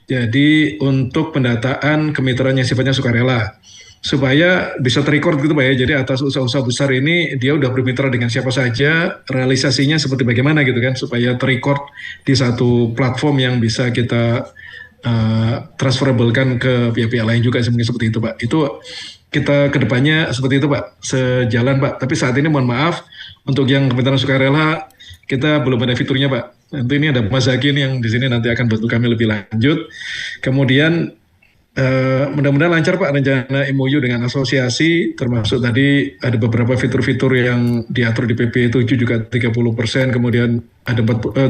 Jadi untuk pendataan kemitraan yang sifatnya sukarela, supaya bisa terrecord gitu Pak ya. Jadi atas usaha-usaha besar ini dia udah bermitra dengan siapa saja, realisasinya seperti bagaimana gitu kan, supaya terrecord di satu platform yang bisa kita transferablekan ke pihak-pihak lain juga seperti itu Pak. Itu kita kedepannya seperti itu Pak, sejalan Pak. Tapi saat ini mohon maaf untuk yang kemitraan sukarela kita belum ada fiturnya Pak. Nanti ini ada Mas Zaki yang di sini nanti akan bantu kami lebih lanjut. Kemudian mudah-mudahan lancar Pak rencana MOU dengan asosiasi, termasuk tadi ada beberapa fitur-fitur yang diatur di PP 7 juga 30%, kemudian ada 30%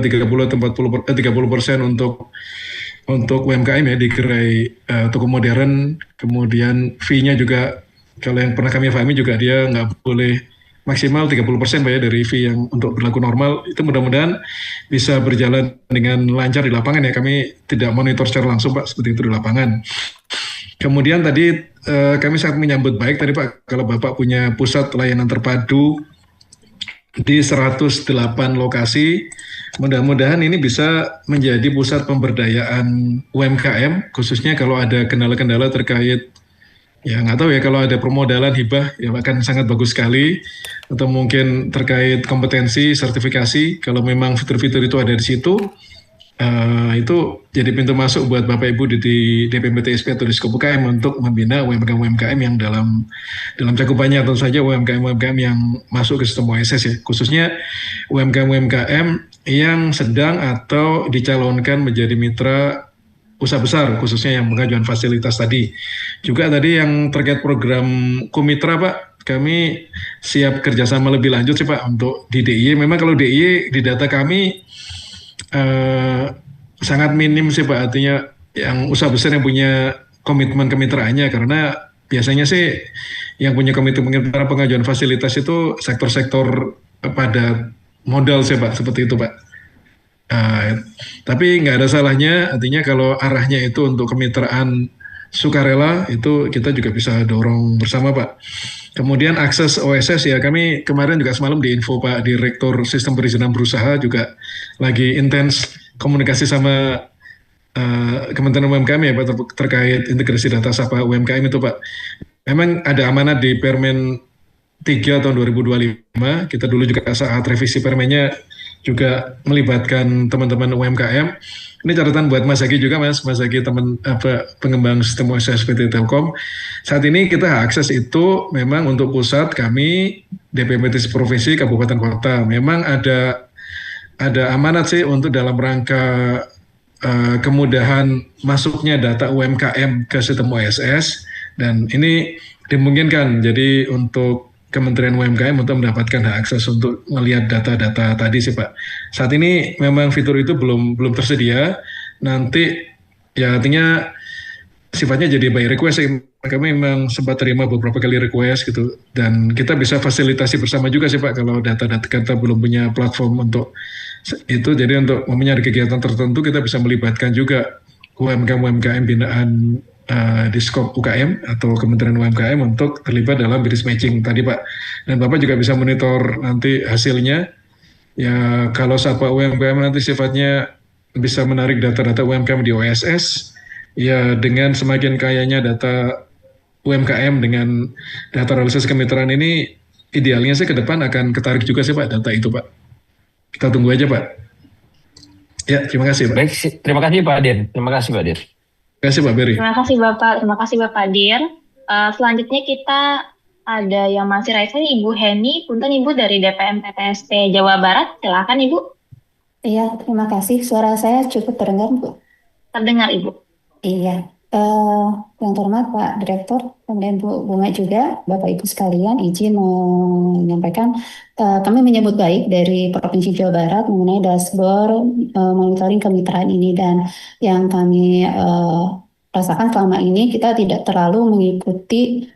untuk UMKM ya di gerai toko modern, kemudian fee-nya juga kalau yang pernah kami pahami juga dia nggak boleh maksimal 30% Pak ya dari fee yang untuk berlaku normal. Itu mudah-mudahan bisa berjalan dengan lancar di lapangan ya, kami tidak monitor secara langsung Pak seperti itu di lapangan. Kemudian tadi kami sangat menyambut baik tadi Pak kalau Bapak punya pusat layanan terpadu di 108 lokasi. Mudah-mudahan ini bisa menjadi pusat pemberdayaan UMKM, khususnya kalau ada kendala-kendala terkait, ya nggak tahu ya, kalau ada permodalan hibah ya akan sangat bagus sekali, atau mungkin terkait kompetensi, sertifikasi, kalau memang fitur-fitur itu ada di situ, itu jadi pintu masuk buat Bapak Ibu di DPMPTSP atau di Skop UKM untuk membina UMKM yang dalam cakupannya tentu saja UMKM yang masuk ke sistem OSS ya, khususnya UMKM yang sedang atau dicalonkan menjadi mitra usaha besar, khususnya yang pengajuan fasilitas tadi. Juga tadi yang terkait program Komitra Pak, kami siap kerjasama lebih lanjut sih Pak untuk di DIY. Memang kalau DIY di data kami sangat minim sih Pak, artinya yang usaha besar yang punya komitmen kemitraannya, karena biasanya sih yang punya komitmen pengajuan fasilitas itu sektor-sektor padat modal sih Pak, seperti itu Pak. Tapi nggak ada salahnya, artinya kalau arahnya itu untuk kemitraan sukarela, itu kita juga bisa dorong bersama Pak. Kemudian akses OSS ya, kami kemarin juga semalam diinfo Pak Direktur Sistem Perizinan Berusaha juga lagi intens komunikasi sama Kementerian UMKM ya Pak terkait integrasi data sapa UMKM itu Pak. Memang ada amanat di Permen 3 tahun 2025, kita dulu juga saat revisi Permennya juga melibatkan teman-teman UMKM. Ini catatan buat Mas Zaki juga Mas Zaki pengembang sistem OSS PT Telkom. Saat ini kita akses itu memang untuk pusat kami DPMPT provinsi, kabupaten, kota. Memang ada amanat sih untuk dalam rangka kemudahan masuknya data UMKM ke sistem OSS, dan ini dimungkinkan jadi untuk Kementerian UMKM untuk mendapatkan hak akses untuk melihat data-data tadi sih Pak. Saat ini memang fitur itu belum tersedia. Nanti ya artinya sifatnya jadi by request. Kami memang sempat terima beberapa kali request gitu, dan kita bisa fasilitasi bersama juga sih Pak kalau data-data kita belum punya platform untuk itu. Jadi untuk mempunyai kegiatan tertentu kita bisa melibatkan juga UMKM binaan di skop UKM atau Kementerian UMKM untuk terlibat dalam business matching tadi Pak. Dan Bapak juga bisa monitor nanti hasilnya. Ya kalau saat Pak UMKM nanti sifatnya bisa menarik data-data UMKM di OSS, ya dengan semakin kayanya data UMKM dengan data realisasi kemitraan ini, idealnya sih ke depan akan ketarik juga sih Pak data itu Pak. Kita tunggu aja Pak. Ya, terima kasih Pak. Baik, terima kasih Pak Dir. Terima kasih Pak Dir. Terima kasih Pak Beri. Terima kasih Bapak Dir. Selanjutnya kita ada yang masih raisa, Ibu Heni. Punten Ibu dari DPM PTSP Jawa Barat. Silakan Ibu. Iya, terima kasih. Suara saya cukup terdengar, Bu? Terdengar Ibu. Iya. Yang terhormat Pak Direktur, kemudian Bu Bunga juga, Bapak Ibu sekalian, izin menyampaikan kami menyambut baik dari Provinsi Jawa Barat mengenai dashboard monitoring kemitraan ini, dan yang kami rasakan selama ini kita tidak terlalu mengikuti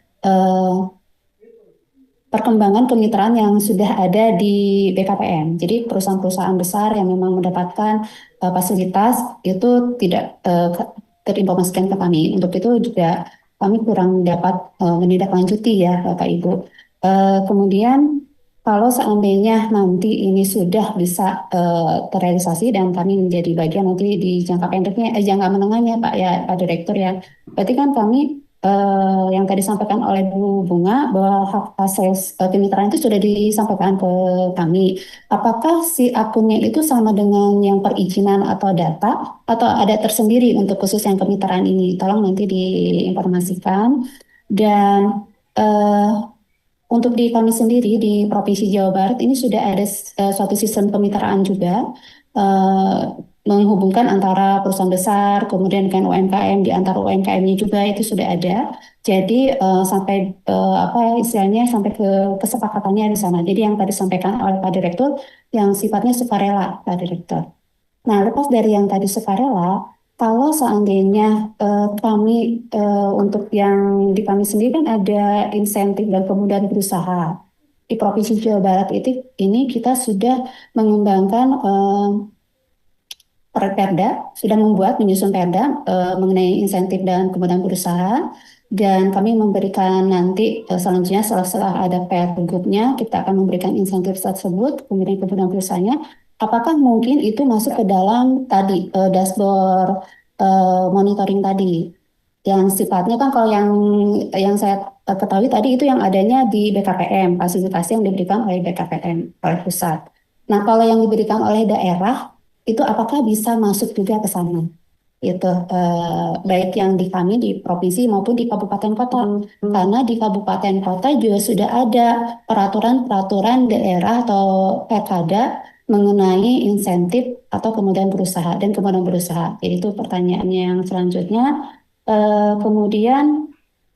perkembangan kemitraan yang sudah ada di BKPM. Jadi perusahaan-perusahaan besar yang memang mendapatkan fasilitas itu tidak terinformasikan ke kami. Untuk itu juga kami kurang dapat menindaklanjuti ya Bapak Ibu. Kemudian kalau seandainya nanti ini sudah bisa terrealisasi dan kami menjadi bagian nanti di jangka pendeknya, jangka menengahnya Pak ya Pak Direktur ya. Berarti kan kami yang tadi disampaikan oleh Bu Bunga bahwa hak akses kemitraan itu sudah disampaikan ke kami. Apakah si akunnya itu sama dengan yang perizinan atau data, atau ada tersendiri untuk khusus yang kemitraan ini? Tolong nanti diinformasikan. Dan untuk di kami sendiri di Provinsi Jawa Barat ini sudah ada suatu sistem kemitraan juga, menghubungkan antara perusahaan besar kemudian dengan UMKM, di antara UMKM-nya juga itu sudah ada. Jadi sampai istilahnya sampai ke kesepakatannya di sana. Jadi yang tadi disampaikan oleh Pak Direktur yang sifatnya sukarela Pak Direktur. Nah, lepas dari yang tadi sukarela, kalau seandainya kami untuk yang di kami sendiri kan ada insentif dan kemudahan berusaha. Di Provinsi Jawa Barat ini kita sudah mengembangkan Perda, sudah menyusun perda mengenai insentif dan kemudahan berusaha, dan kami memberikan nanti selanjutnya setelah ada pergubnya kita akan memberikan insentif tersebut, kemudian kemudahan berusahanya. Apakah mungkin itu masuk ke dalam tadi dashboard monitoring tadi yang sifatnya kan, kalau yang saya ketahui tadi itu yang adanya di BKPM, fasilitasi yang diberikan oleh BKPM oleh pusat. Nah, kalau yang diberikan oleh daerah itu apakah bisa masuk juga ke sana? Itu baik yang di kami di provinsi maupun di kabupaten kota. Karena di kabupaten kota juga sudah ada peraturan-peraturan daerah atau perkada mengenai insentif atau kemudahan berusaha dan kemudahan berusaha. Jadi itu pertanyaannya yang selanjutnya. Kemudian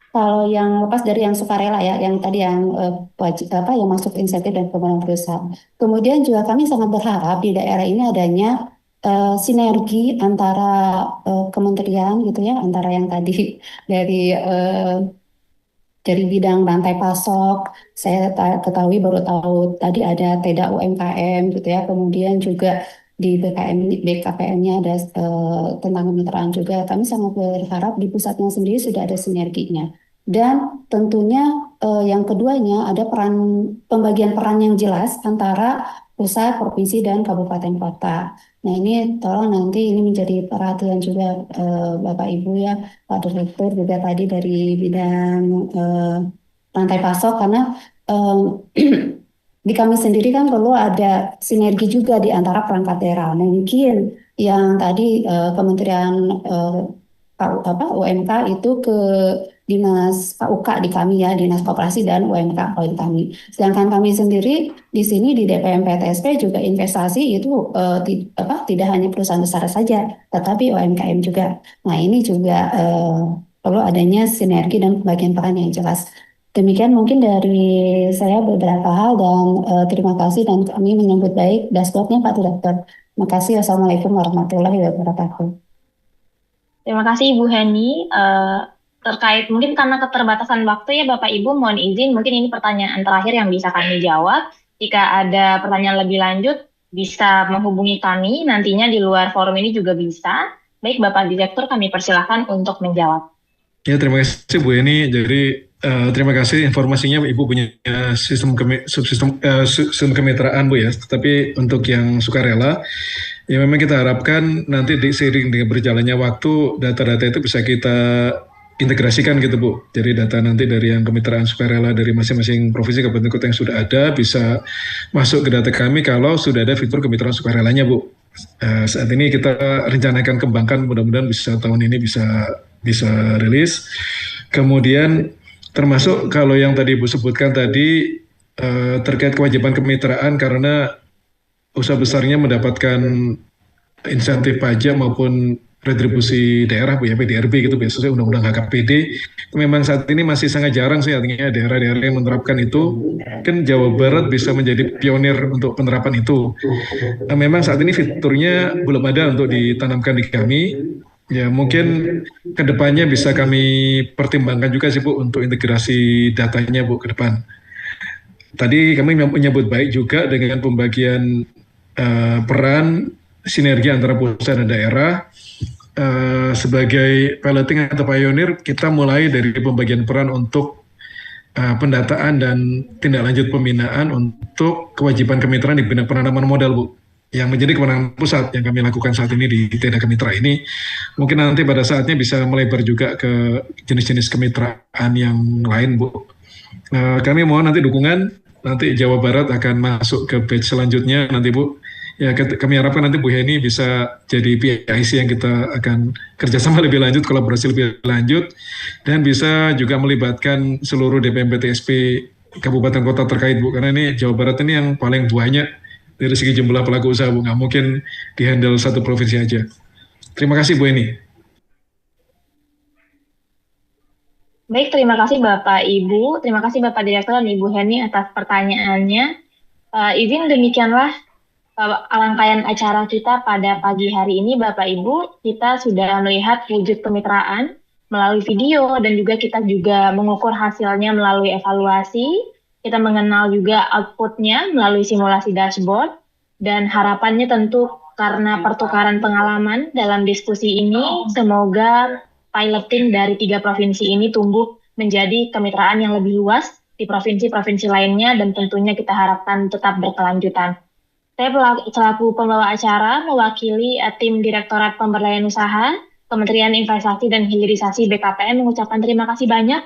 kalau yang lepas dari yang sukarela ya, yang tadi yang yang masuk insentif dan kemudahan berusaha. Kemudian juga kami sangat berharap di daerah ini adanya sinergi antara kementerian gitu ya, antara yang tadi dari bidang rantai pasok, saya ketahui baru tahu tadi ada TEDA UMKM gitu ya, kemudian juga di BKPM-nya ada tentang kemitraan juga. Kami sangat berharap di pusatnya sendiri sudah ada sinerginya. Dan tentunya yang keduanya ada pembagian peran yang jelas antara pusat, provinsi, dan kabupaten kota. Nah ini tolong nanti ini menjadi perhatian juga Bapak Ibu ya, Pak Direktur juga tadi dari bidang rantai pasok, karena di kami sendiri kan perlu ada sinergi juga di antara perangkat daerah. Mungkin yang tadi Kementerian UMK itu ke Dinas PUK di kami ya, Dinas Koperasi dan UMK kalau di kami. Sedangkan kami sendiri di sini di DPM PTSP juga investasi itu tidak hanya perusahaan besar saja, tetapi UMKM juga. Nah ini juga perlu adanya sinergi dan pembagian peran yang jelas. Demikian mungkin dari saya beberapa hal, dan terima kasih, dan kami menyambut baik dashboardnya Pak Direktur. Terima kasih. Wassalamualaikum warahmatullahi wabarakatuh. Terima kasih Ibu Heni. Terkait mungkin karena keterbatasan waktu ya Bapak Ibu, mohon izin mungkin ini pertanyaan terakhir yang bisa kami jawab. Jika ada pertanyaan lebih lanjut, bisa menghubungi kami. Nantinya di luar forum ini juga bisa. Baik Bapak Direktur, kami persilahkan untuk menjawab. Ya, terima kasih Bu Eni. Jadi terima kasih informasinya, Ibu punya sistem kemitraan Bu ya. Tapi untuk yang sukarela, ya memang kita harapkan nanti seiring dengan berjalannya waktu, data-data itu bisa kita integrasikan gitu Bu. Jadi data nanti dari yang kemitraan sukarela dari masing-masing provinsi kabupaten kota yang sudah ada bisa masuk ke data kami kalau sudah ada fitur kemitraan sukarelanya Bu. Saat ini kita rencanakan kembangkan, mudah-mudahan bisa tahun ini bisa rilis. Kemudian termasuk kalau yang tadi Ibu sebutkan tadi terkait kewajiban kemitraan karena usaha besarnya mendapatkan insentif pajak maupun retribusi daerah Bu ya, PDRB gitu biasanya undang-undang HKPD. Memang saat ini masih sangat jarang sih artinya daerah-daerah yang menerapkan itu. Kan Jawa Barat bisa menjadi pionir untuk penerapan itu. Memang saat ini fiturnya belum ada untuk ditanamkan di kami. Ya mungkin kedepannya bisa kami pertimbangkan juga sih Bu untuk integrasi datanya Bu ke depan. Tadi kami menyebut baik juga dengan pembagian peran sinergi antara pusat dan daerah. Sebagai piloting atau pionir, kita mulai dari pembagian peran untuk pendataan dan tindak lanjut pembinaan untuk kewajiban kemitraan di bidang penanaman modal Bu, yang menjadi kewenangan pusat yang kami lakukan saat ini di Tenda Kemitra ini. Mungkin nanti pada saatnya bisa melebar juga ke jenis-jenis kemitraan yang lain Bu. Kami mohon nanti dukungan, nanti Jawa Barat akan masuk ke batch selanjutnya nanti Bu. Ya, kami harapkan nanti Bu Heni bisa jadi PIC yang kita akan kerjasama lebih lanjut, kolaborasi lebih lanjut, dan bisa juga melibatkan seluruh DPM PTSP kabupaten kota terkait Bu, karena ini Jawa Barat ini yang paling banyak dari segi jumlah pelaku usaha Bu, nggak mungkin dihandle satu provinsi aja. Terima kasih Bu Heni. Baik, terima kasih Bapak Ibu, terima kasih Bapak Direktur dan Ibu Heni atas pertanyaannya. Izin demikianlah rangkaian acara kita pada pagi hari ini Bapak Ibu. Kita sudah melihat wujud kemitraan melalui video dan juga kita juga mengukur hasilnya melalui evaluasi. Kita mengenal juga outputnya melalui simulasi dashboard, dan harapannya tentu karena pertukaran pengalaman dalam diskusi ini, semoga piloting dari 3 provinsi ini tumbuh menjadi kemitraan yang lebih luas di provinsi-provinsi lainnya, dan tentunya kita harapkan tetap berkelanjutan. Saya selaku pembawa acara mewakili tim Direktorat Pemberdayaan Usaha, Kementerian Investasi dan Hilirisasi BKPM mengucapkan terima kasih banyak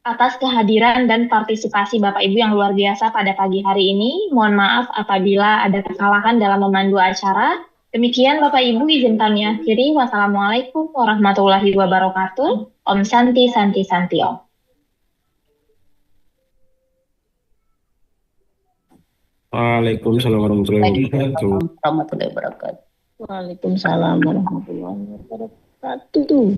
atas kehadiran dan partisipasi Bapak Ibu yang luar biasa pada pagi hari ini. Mohon maaf apabila ada kesalahan dalam memandu acara. Demikian Bapak Ibu, izin kami akhiri. Wassalamualaikum warahmatullahi wabarakatuh. Om Santi Santi Santi Om. Waalaikumsalam warahmatullahi wabarakatuh. Waalaikumsalam warahmatullahi wabarakatuh.